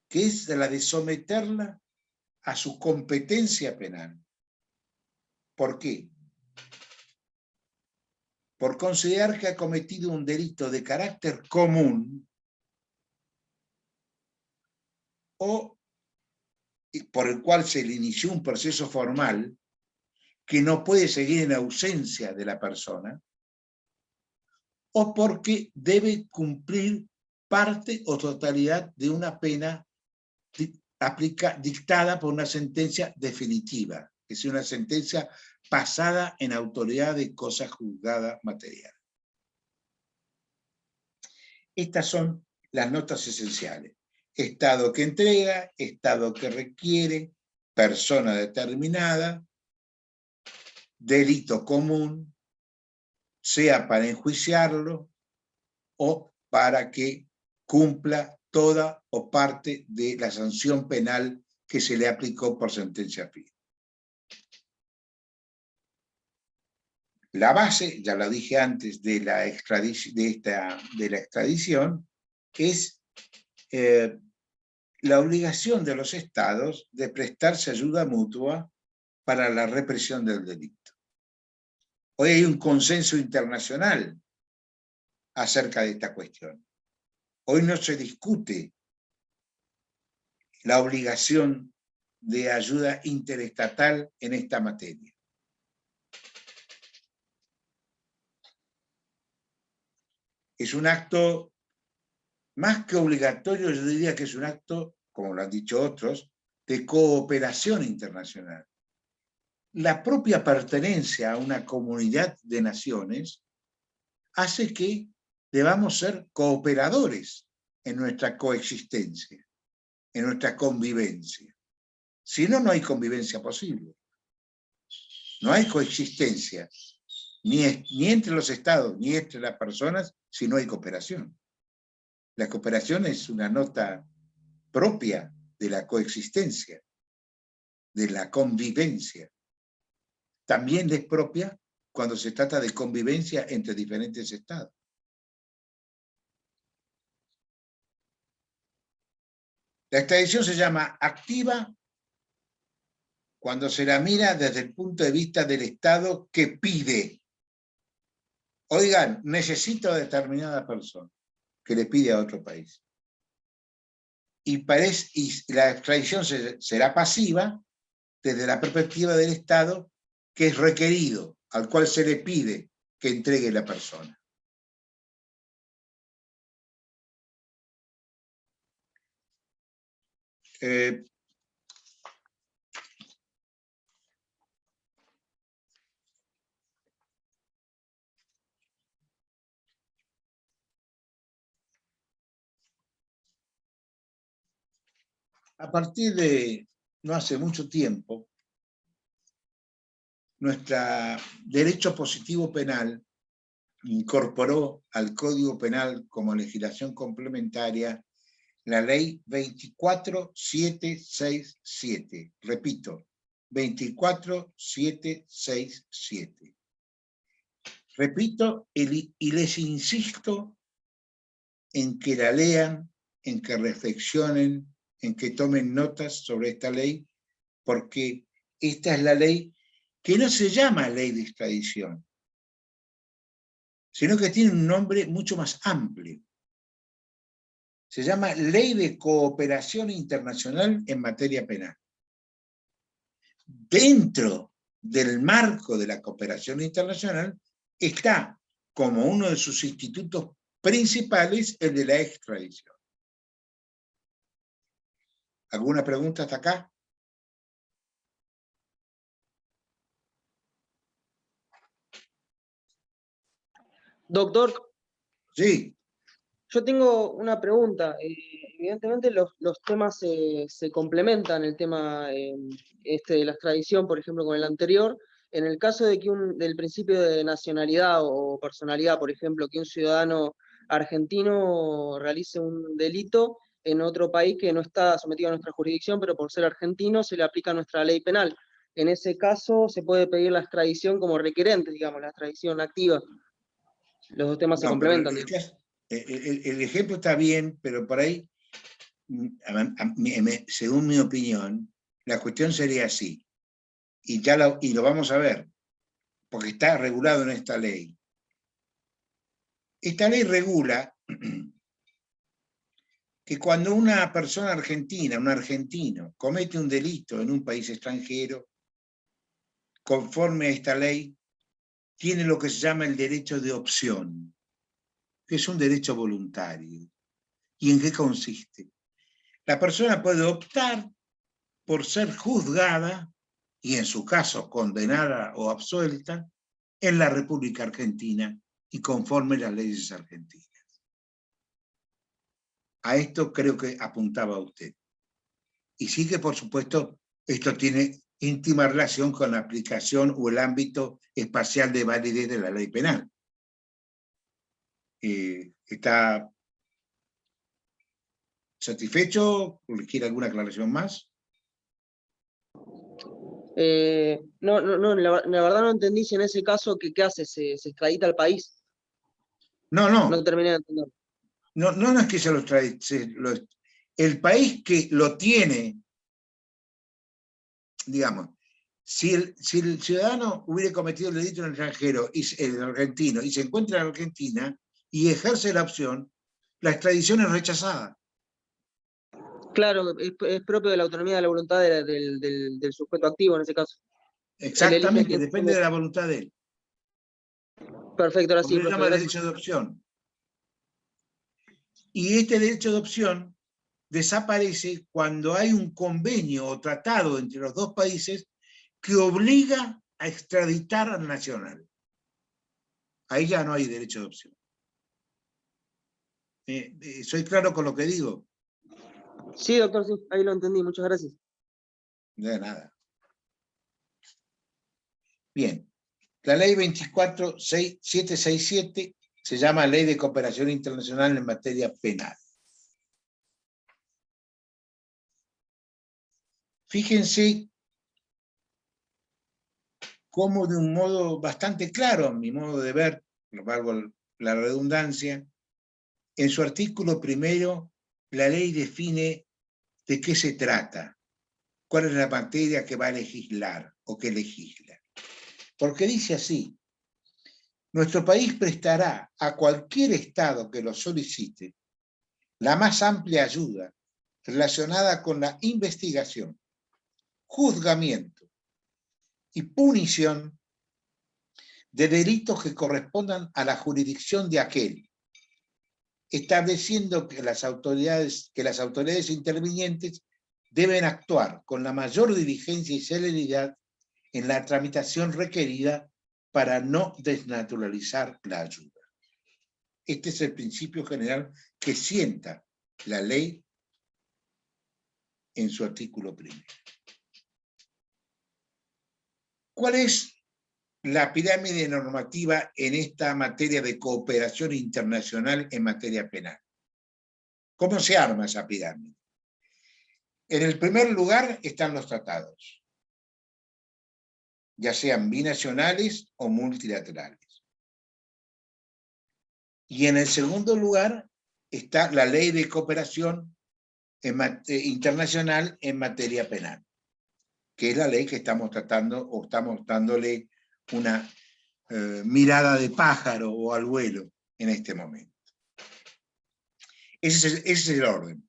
que es la de someterla a su competencia penal. ¿Por qué? Por considerar que ha cometido un delito de carácter común o por el cual se le inició un proceso formal que no puede seguir en ausencia de la persona, o porque debe cumplir parte o totalidad de una pena dictada por una sentencia definitiva, que es una sentencia pasada en autoridad de cosa juzgada material. Estas son las notas esenciales. Estado que entrega, Estado que requiere, persona determinada, delito común, sea para enjuiciarlo o para que cumpla toda o parte de la sanción penal que se le aplicó por sentencia firme. La base, ya lo dije antes, de la extradición es la obligación de los estados de prestarse ayuda mutua para la represión del delito. Hoy hay un consenso internacional acerca de esta cuestión. Hoy no se discute la obligación de ayuda interestatal en esta materia. Es un acto más que obligatorio, yo diría que es un acto, como lo han dicho otros, de cooperación internacional. La propia pertenencia a una comunidad de naciones hace que debamos ser cooperadores en nuestra coexistencia, en nuestra convivencia. Si no, no hay convivencia posible. No hay coexistencia, ni entre los estados, ni entre las personas, si no hay cooperación. La cooperación es una nota propia de la coexistencia, de la convivencia. También es propia cuando se trata de convivencia entre diferentes estados. La extradición se llama activa cuando se la mira desde el punto de vista del Estado que pide. Oigan, necesito a determinada persona que le pide a otro país. Y la extradición será pasiva desde la perspectiva del Estado que es requerido, al cual se le pide que entregue la persona. A partir de no hace mucho tiempo, nuestro derecho positivo penal incorporó al Código Penal como legislación complementaria la ley 24767. Repito, 24767. Repito y les insisto en que la lean, en que reflexionen, en que tomen notas sobre esta ley, porque esta es la ley que no se llama ley de extradición, sino que tiene un nombre mucho más amplio. Se llama Ley de Cooperación Internacional en Materia Penal. Dentro del marco de la cooperación internacional está como uno de sus institutos principales el de la extradición. ¿Alguna pregunta hasta acá? Doctor, Sí. yo tengo una pregunta. Evidentemente los temas se complementan, el tema de la extradición, por ejemplo, con el anterior. En el caso de que del principio de nacionalidad o personalidad, por ejemplo, que un ciudadano argentino realice un delito en otro país que no está sometido a nuestra jurisdicción, pero por ser argentino se le aplica nuestra ley penal. En ese caso se puede pedir la extradición como requerente, digamos, la extradición activa. Los dos temas se No, pero complementan. el ejemplo está bien, pero por ahí, según mi opinión, la cuestión sería así. Y lo vamos a ver, porque está regulado en esta ley. Esta ley regula que cuando una persona argentina, un argentino, comete un delito en un país extranjero, conforme a esta ley, tiene lo que se llama el derecho de opción, que es un derecho voluntario. ¿Y en qué consiste? La persona puede optar por ser juzgada, y en su caso condenada o absuelta, en la República Argentina y conforme las leyes argentinas. A esto creo que apuntaba usted. Y sí que, por supuesto, esto tiene íntima relación con la aplicación o el ámbito espacial de validez de la ley penal. ¿Está satisfecho? ¿Quiere alguna aclaración más? La verdad no entendí si en ese caso, ¿qué hace? ¿Se extradita al país? No, no. No terminé de entender. No es que se los trae. El país que lo tiene, digamos, si el ciudadano hubiera cometido el delito en el extranjero, el argentino, y se encuentra en Argentina y ejerce la opción, la extradición es rechazada. Claro, es propio de la autonomía de la voluntad del sujeto activo en ese caso. Exactamente, depende de la voluntad de él. Perfecto, ahora sí. Porque se llama derecho de opción. Y este derecho de opción desaparece cuando hay un convenio o tratado entre los dos países que obliga a extraditar al nacional. Ahí ya no hay derecho de opción. ¿Soy claro con lo que digo? Sí, doctor, sí, ahí lo entendí, muchas gracias. De nada. Bien, la ley 24767 se llama Ley de Cooperación Internacional en Materia Penal. Fíjense cómo de un modo bastante claro, a mi modo de ver, lo valgo la redundancia, en su artículo primero, la ley define de qué se trata, cuál es la materia que va a legislar o que legisla. Porque dice así: nuestro país prestará a cualquier Estado que lo solicite la más amplia ayuda relacionada con la investigación, juzgamiento y punición de delitos que correspondan a la jurisdicción de aquel, estableciendo que las autoridades intervinientes deben actuar con la mayor diligencia y celeridad en la tramitación requerida para no desnaturalizar la ayuda. Este es el principio general que sienta la ley en su artículo primero. ¿Cuál es la pirámide normativa en esta materia de cooperación internacional en materia penal? ¿Cómo se arma esa pirámide? En el primer lugar están los tratados, ya sean binacionales o multilaterales. Y en el segundo lugar está la ley de cooperación internacional en materia penal, que es la ley que estamos tratando o estamos dándole una mirada de pájaro o al vuelo en este momento. Ese es el orden.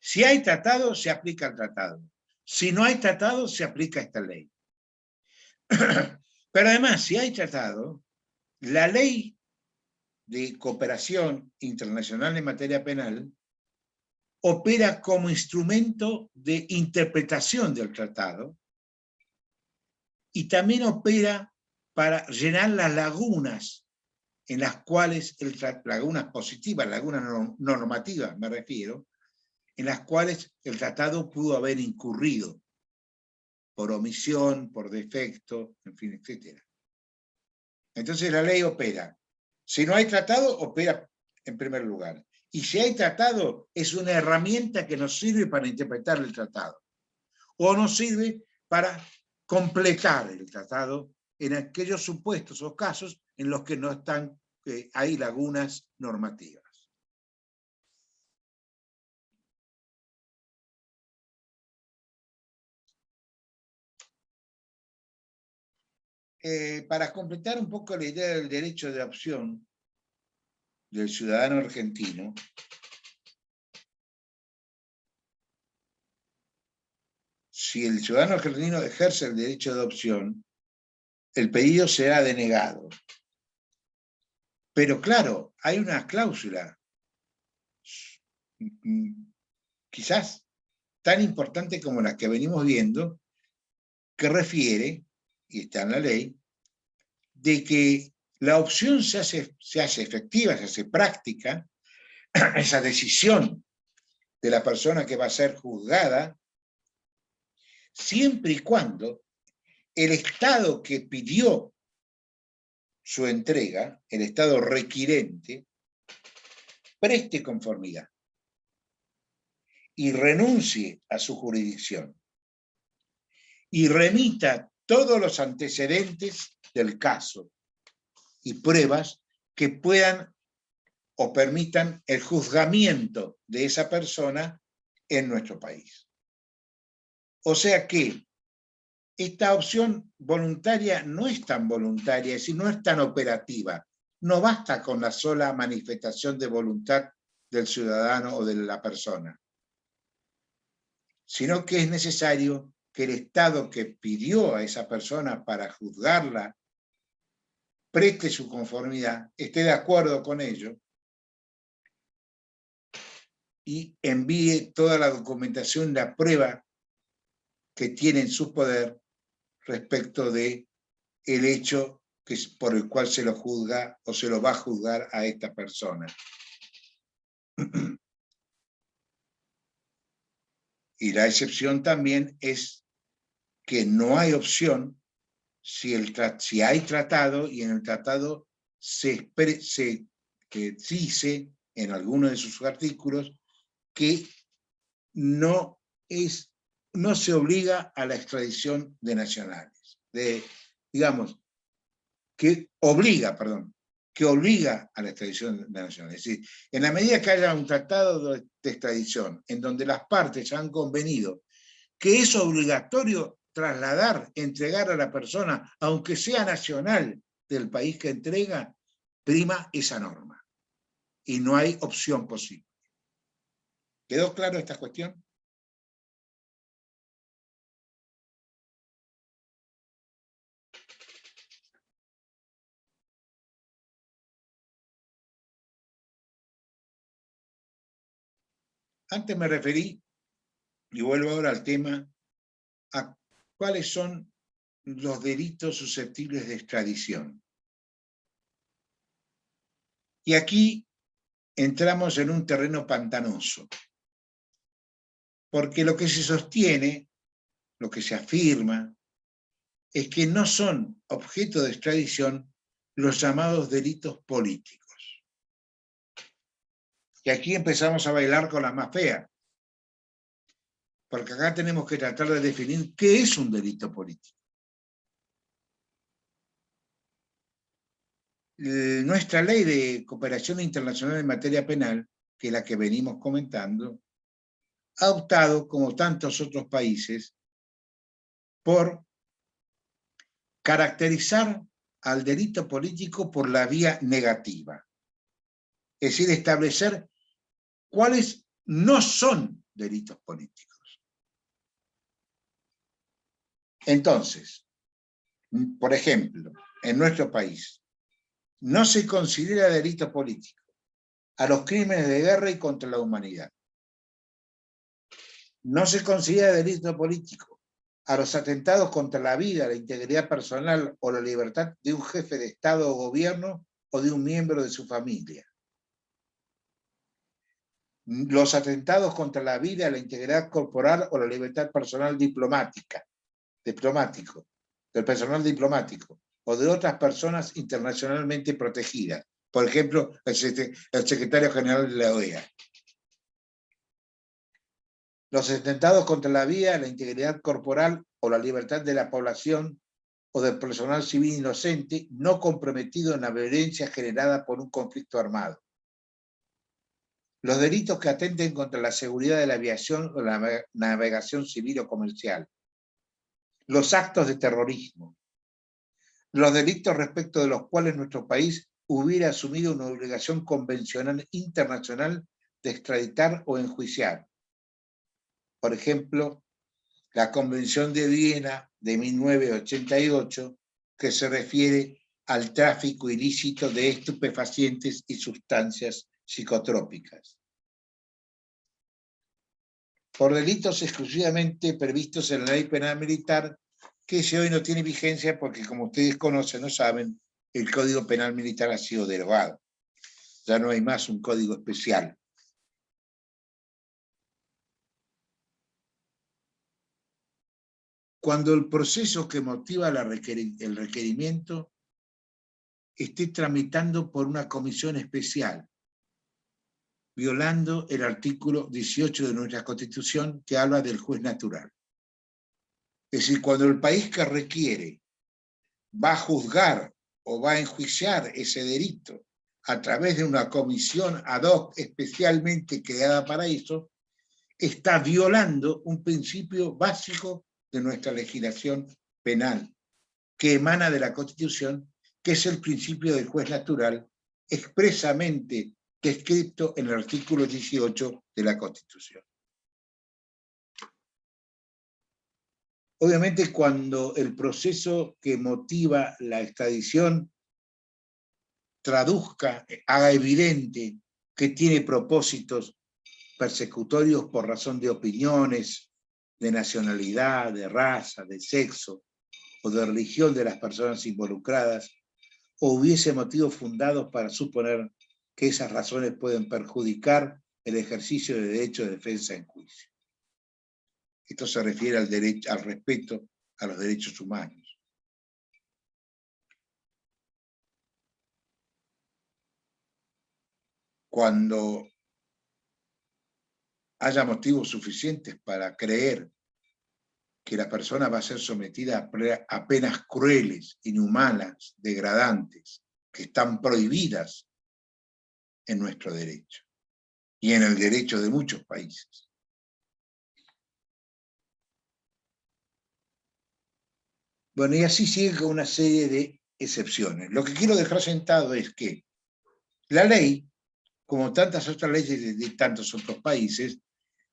Si hay tratado, se aplica el tratado. Si no hay tratado, se aplica esta ley. Pero además, si hay tratado, la ley de cooperación internacional en materia penal opera como instrumento de interpretación del tratado y también opera para llenar las lagunas en las cuales, lagunas positivas, lagunas normativas me refiero, en las cuales el tratado pudo haber incurrido por omisión, por defecto, en fin, etc. Entonces la ley opera. Si no hay tratado, opera en primer lugar. Y si hay tratado, es una herramienta que nos sirve para interpretar el tratado. O nos sirve para completar el tratado en aquellos supuestos o casos en los que no están, hay lagunas normativas. Para completar un poco la idea del derecho de opción del ciudadano argentino, si el ciudadano argentino ejerce el derecho de opción, el pedido será denegado. Pero claro, hay una cláusula, quizás tan importante como la que venimos viendo, que refiere, y está en la ley, de que la opción se hace efectiva, se hace práctica, esa decisión de la persona que va a ser juzgada, siempre y cuando el Estado que pidió su entrega, el Estado requirente, preste conformidad y renuncie a su jurisdicción y remita todos los antecedentes del caso y pruebas que puedan o permitan el juzgamiento de esa persona en nuestro país. O sea que esta opción voluntaria no es tan voluntaria, es decir, no es tan operativa. No basta con la sola manifestación de voluntad del ciudadano o de la persona, sino que es necesario que el Estado que pidió a esa persona para juzgarla preste su conformidad, esté de acuerdo con ello y envíe toda la documentación, la prueba que tiene en su poder respecto de el hecho por el cual se lo juzga o se lo va a juzgar a esta persona. Y la excepción también es que no hay opción si hay tratado y en el tratado se dice en alguno de sus artículos que no se obliga a la extradición de nacionales. Digamos, que obliga a la extradición de nacionales. Es decir, en la medida que haya un tratado de extradición en donde las partes han convenido que es obligatorio trasladar, entregar a la persona, aunque sea nacional del país que entrega, prima esa norma. Y no hay opción posible. ¿Quedó claro esta cuestión? Antes me referí, y vuelvo ahora al tema, a cuáles son los delitos susceptibles de extradición. Y aquí entramos en un terreno pantanoso, porque lo que se sostiene, lo que se afirma, es que no son objeto de extradición los llamados delitos políticos. Y aquí empezamos a bailar con la más fea, porque acá tenemos que tratar de definir qué es un delito político. Nuestra ley de cooperación internacional en materia penal, que es la que venimos comentando, ha optado, como tantos otros países, por caracterizar al delito político por la vía negativa. Es decir, establecer cuáles no son delitos políticos. Entonces, por ejemplo, en nuestro país, no se considera delito político a los crímenes de guerra y contra la humanidad. No se considera delito político a los atentados contra la vida, la integridad personal o la libertad de un jefe de Estado o gobierno o de un miembro de su familia. Los atentados contra la vida, la integridad corporal o la libertad personal diplomático, del personal diplomático o de otras personas internacionalmente protegidas. Por ejemplo, el secretario general de la OEA. Los atentados contra la vida, la integridad corporal o la libertad de la población o del personal civil inocente no comprometido en la violencia generada por un conflicto armado. Los delitos que atenten contra la seguridad de la aviación o la navegación civil o comercial. Los actos de terrorismo. Los delitos respecto de los cuales nuestro país hubiera asumido una obligación convencional internacional de extraditar o enjuiciar. Por ejemplo, la Convención de Viena de 1988, que se refiere al tráfico ilícito de estupefacientes y sustancias psicotrópicas. Por delitos exclusivamente previstos en la Ley Penal Militar, que ese hoy no tiene vigencia porque, como ustedes conocen o saben, el Código Penal Militar ha sido derogado. Ya no hay más un código especial. Cuando el proceso que motiva el requerimiento esté tramitando por una comisión especial, violando el artículo 18 de nuestra Constitución que habla del juez natural. Es decir, cuando el país que requiere va a juzgar o va a enjuiciar ese delito a través de una comisión ad hoc especialmente creada para eso, está violando un principio básico de nuestra legislación penal, que emana de la Constitución, que es el principio del juez natural, expresamente descrito en el artículo 18 de la Constitución. Obviamente, cuando el proceso que motiva la extradición traduzca, haga evidente que tiene propósitos persecutorios por razón de opiniones, de nacionalidad, de raza, de sexo o de religión de las personas involucradas, o hubiese motivos fundados para suponer que esas razones pueden perjudicar el ejercicio de derecho de defensa en juicio. Esto se refiere al respeto a los derechos humanos. Cuando haya motivos suficientes para creer que la persona va a ser sometida a penas crueles, inhumanas, degradantes, que están prohibidas en nuestro derecho y en el derecho de muchos países. Bueno, y así sigue con una serie de excepciones. Lo que quiero dejar sentado es que la ley, como tantas otras leyes de tantos otros países,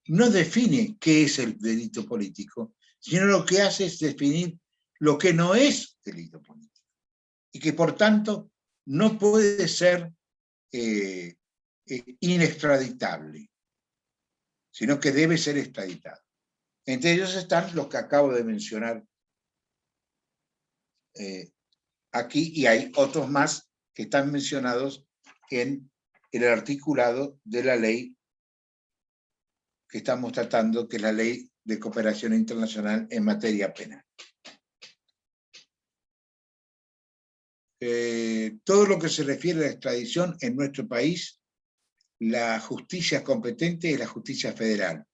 no define qué es el delito político, sino lo que hace es definir lo que no es delito político, y que por tanto no puede ser inextraditable, sino que debe ser extraditado. Entre ellos están los que acabo de mencionar aquí, y hay otros más que están mencionados en el articulado de la ley que estamos tratando, que es la Ley de Cooperación Internacional en materia penal. Todo lo que se refiere a la extradición en nuestro país, la justicia competente es la justicia federal.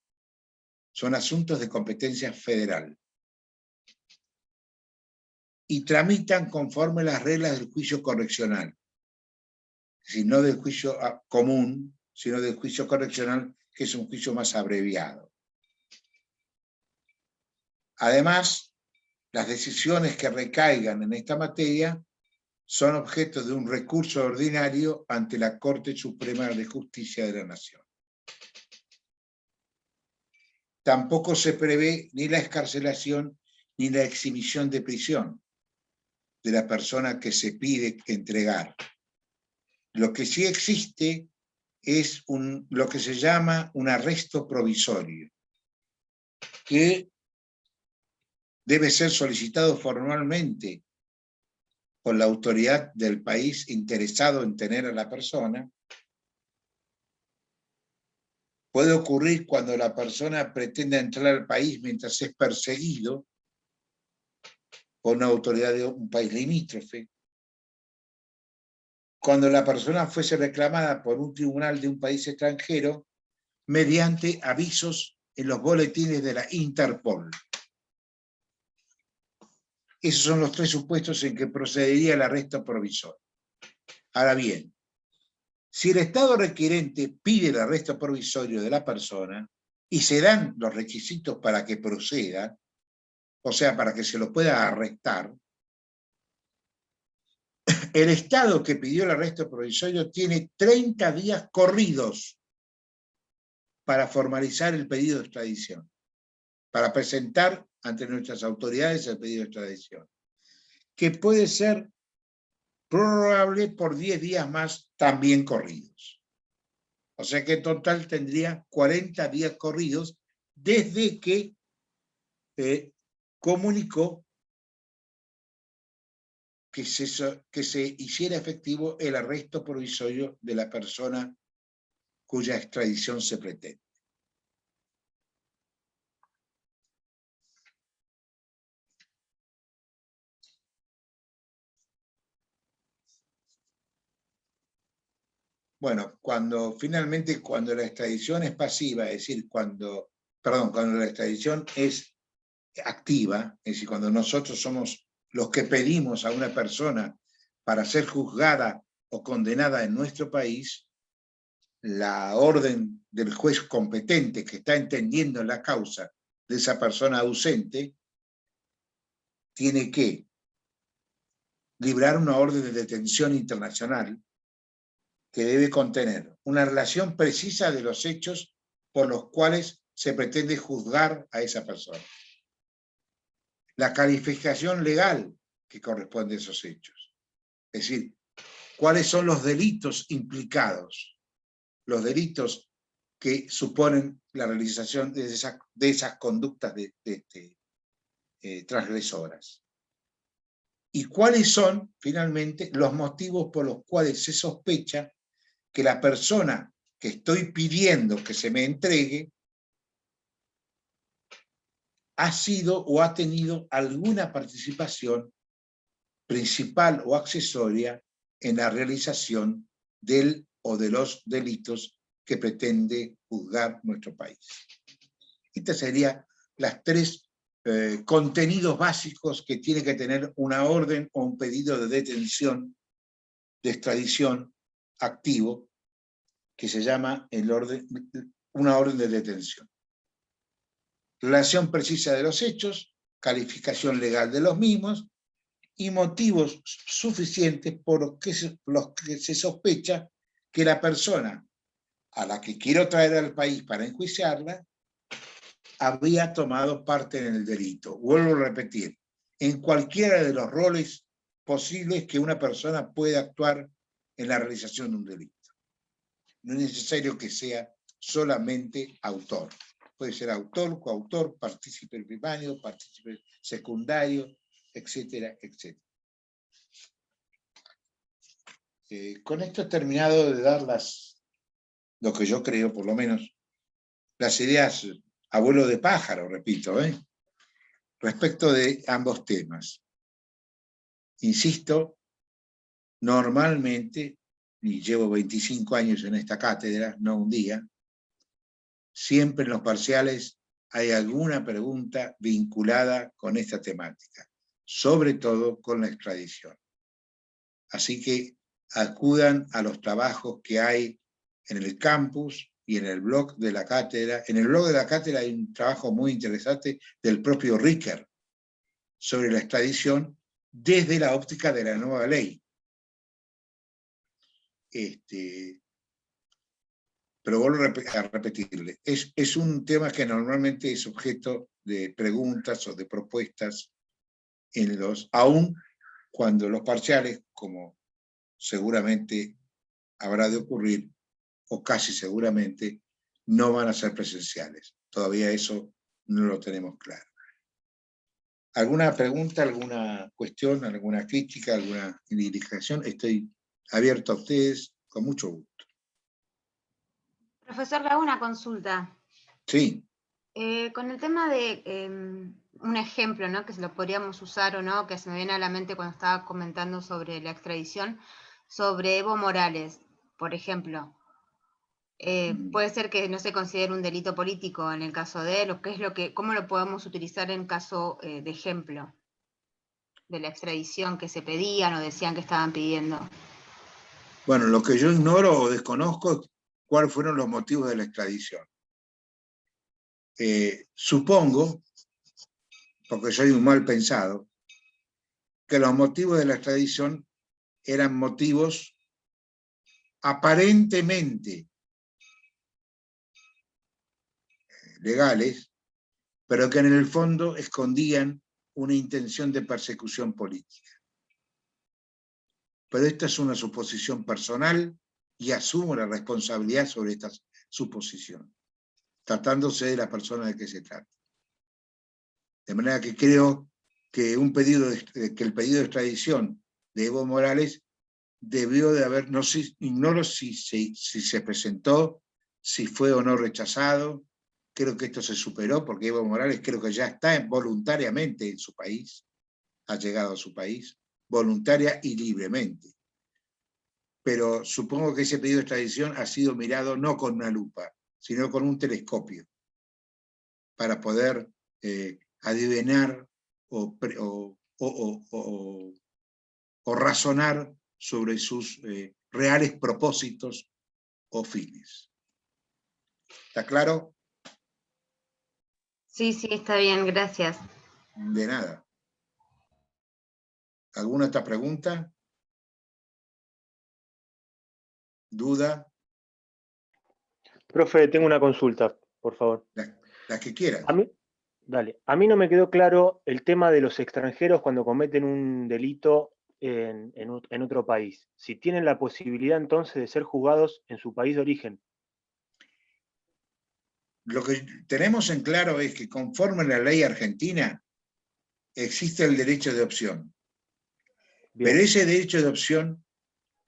Son asuntos de competencia federal. Y tramitan conforme las reglas del juicio correccional. Es decir, no del juicio común, sino del juicio correccional, que es un juicio más abreviado. Además, las decisiones que recaigan en esta materia son objeto de un recurso ordinario ante la Corte Suprema de Justicia de la Nación. Tampoco se prevé ni la excarcelación ni la exhibición de prisión de la persona que se pide entregar. Lo que sí existe es lo que se llama un arresto provisorio, que debe ser solicitado formalmente por la autoridad del país interesado en tener a la persona. Puede ocurrir cuando la persona pretende entrar al país mientras es perseguido por una autoridad de un país limítrofe. Cuando la persona fuese reclamada por un tribunal de un país extranjero mediante avisos en los boletines de la Interpol. Esos son los tres supuestos en que procedería el arresto provisorio. Ahora bien, si el Estado requerente pide el arresto provisorio de la persona y se dan los requisitos para que proceda, o sea, para que se lo pueda arrestar, el Estado que pidió el arresto provisorio tiene 30 días corridos para formalizar el pedido de extradición, para presentar ante nuestras autoridades el pedido de extradición, que puede ser prorrogable por 10 días más también corridos. O sea que en total tendría 40 días corridos desde que comunicó que se hiciera efectivo el arresto provisorio de la persona cuya extradición se pretende. Bueno, cuando la extradición es pasiva, es decir, cuando la extradición es activa, es decir, cuando nosotros somos los que pedimos a una persona para ser juzgada o condenada en nuestro país, la orden del juez competente que está entendiendo la causa de esa persona ausente tiene que librar una orden de detención internacional que debe contener una relación precisa de los hechos por los cuales se pretende juzgar a esa persona, la calificación legal que corresponde a esos hechos, es decir, cuáles son los delitos implicados, los delitos que suponen la realización de esas conductas transgresoras. Y cuáles son, finalmente, los motivos por los cuales se sospecha que la persona que estoy pidiendo que se me entregue ha sido o ha tenido alguna participación principal o accesoria en la realización del o de los delitos que pretende juzgar nuestro país. Estas serían las tres contenidos básicos que tiene que tener una orden o un pedido de detención, de extradición activo, que se llama una orden de detención. Relación precisa de los hechos, calificación legal de los mismos y motivos suficientes por los que se sospecha que la persona a la que quiero traer al país para enjuiciarla había tomado parte en el delito. Vuelvo a repetir, en cualquiera de los roles posibles que una persona pueda actuar en la realización de un delito. No es necesario que sea solamente autor. Puede ser autor, coautor, partícipe primario, partícipe secundario, etcétera, etcétera. Con esto he terminado de dar lo que yo creo, por lo menos, las ideas a vuelo de pájaro, repito, respecto de ambos temas. Insisto, normalmente, y llevo 25 años en esta cátedra, no un día, siempre en los parciales hay alguna pregunta vinculada con esta temática, sobre todo con la extradición. Así que acudan a los trabajos que hay en el campus y en el blog de la cátedra. En el blog de la cátedra hay un trabajo muy interesante del propio Ricker sobre la extradición desde la óptica de la nueva ley. pero vuelvo a repetirle, es un tema que normalmente es objeto de preguntas o de propuestas aún cuando los parciales, como seguramente habrá de ocurrir, o casi seguramente, no van a ser presenciales. Todavía eso no lo tenemos claro. ¿Alguna pregunta, alguna cuestión, alguna crítica, alguna indicación? Estoy abierto a ustedes con mucho gusto. Profesor, le hago una consulta. Sí. Con el tema de un ejemplo, ¿no? Que se lo podríamos usar o no, que se me viene a la mente cuando estaba comentando sobre la extradición, sobre Evo Morales, por ejemplo. Puede ser que no se considere un delito político en el caso de él, o cómo lo podemos utilizar en caso de ejemplo de la extradición que se pedían o decían que estaban pidiendo. Bueno, lo que yo ignoro o desconozco es cuáles fueron los motivos de la extradición. Supongo, porque soy un mal pensado, que los motivos de la extradición eran motivos aparentemente legales, pero que en el fondo escondían una intención de persecución política. Pero esta es una suposición personal y asumo la responsabilidad sobre esta suposición, tratándose de la persona de que se trata. De manera que creo que el pedido de extradición de Evo Morales debió de haber, ignoro si se presentó, si fue o no rechazado. Creo que esto se superó porque Evo Morales creo que ya está voluntariamente en su país, ha llegado a su país, voluntaria y libremente. Pero supongo que ese pedido de extradición ha sido mirado no con una lupa, sino con un telescopio, para poder adivinar o razonar sobre sus reales propósitos o fines. ¿Está claro? Sí, está bien, gracias. De nada. ¿Alguna otra pregunta? ¿Duda? Profe, tengo una consulta, por favor. La que quieras. A mí no me quedó claro el tema de los extranjeros cuando cometen un delito en otro país. Si tienen la posibilidad entonces de ser juzgados en su país de origen. Lo que tenemos en claro es que conforme a la ley argentina existe el derecho de opción. Bien. Pero ese derecho de opción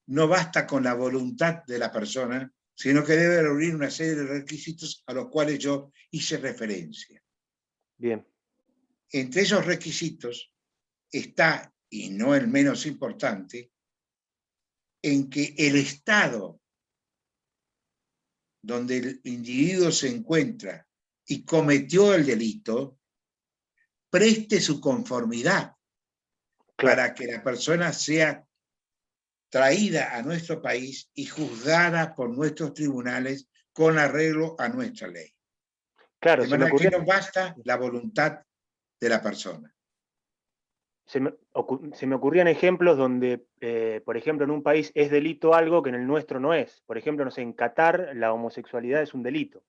no basta con la voluntad de la persona, sino que debe reunir una serie de requisitos a los cuales yo hice referencia. Bien. Entre esos requisitos está, y no el menos importante, en que el Estado donde el individuo se encuentra y cometió el delito, preste su conformidad para que la persona sea traída a nuestro país y juzgada por nuestros tribunales con arreglo a nuestra ley. Claro, de manera que no basta la voluntad de la persona. Se me ocurrían ejemplos donde, por ejemplo, en un país es delito algo que en el nuestro no es. Por ejemplo, no sé, en Qatar la homosexualidad es un delito.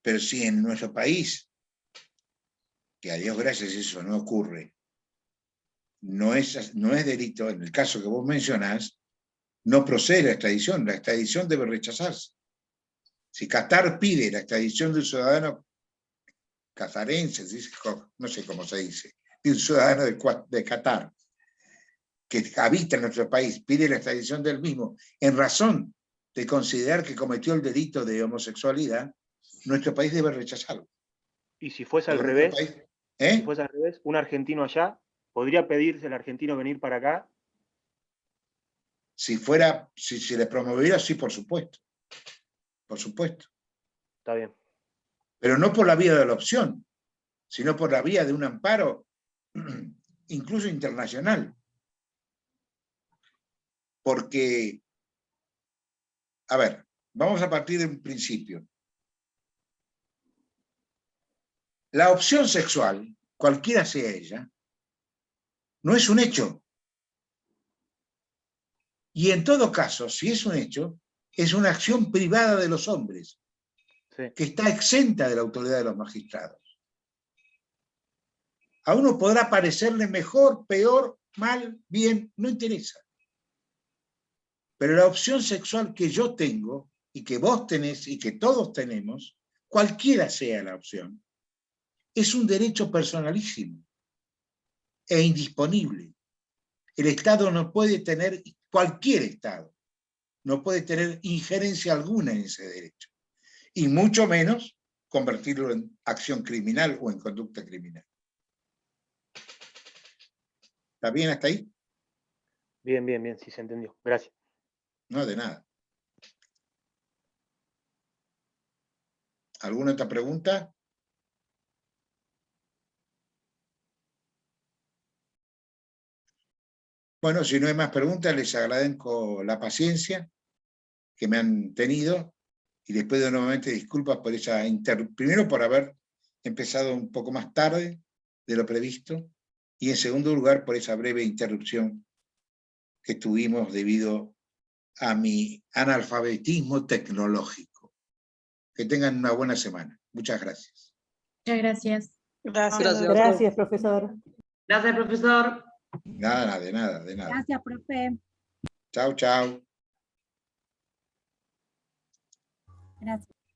Pero si en nuestro país, que a Dios gracias eso no ocurre, no es delito, en el caso que vos mencionás, no procede la extradición debe rechazarse. Si Qatar pide la extradición de un ciudadano catarense, no sé cómo se dice, de un ciudadano de Qatar, que habita en nuestro país, pide la extradición del mismo, en razón de considerar que cometió el delito de homosexualidad, nuestro país debe rechazarlo. ¿Y si fuese al revés? Si fuese al revés, un argentino allá, ¿podría pedirse al argentino venir para acá? Si se le promoviera, sí, por supuesto. Por supuesto. Está bien. Pero no por la vía de la opción, sino por la vía de un amparo, incluso internacional. Porque, a ver, vamos a partir de un principio. La opción sexual, cualquiera sea ella, no es un hecho. Y en todo caso, si es un hecho, es una acción privada de los hombres, Sí. que está exenta de la autoridad de los magistrados. A uno podrá parecerle mejor, peor, mal, bien, no interesa. Pero la opción sexual que yo tengo, y que vos tenés, y que todos tenemos, cualquiera sea la opción, es un derecho personalísimo e indisponible. El Estado no puede tener, cualquier Estado, no puede tener injerencia alguna en ese derecho. Y mucho menos convertirlo en acción criminal o en conducta criminal. ¿Está bien hasta ahí? Bien, bien, bien, sí se entendió. Gracias. No, de nada. ¿Alguna otra pregunta? Bueno, si no hay más preguntas, les agradezco la paciencia que me han tenido y les pido nuevamente disculpas por esa primero por haber empezado un poco más tarde de lo previsto y en segundo lugar por esa breve interrupción que tuvimos debido a mi analfabetismo tecnológico. Que tengan una buena semana. Muchas gracias. Muchas gracias. Gracias. Gracias, profesor. Gracias, profesor. Nada, de nada, de nada. Gracias, profe. Chao, chao. Gracias.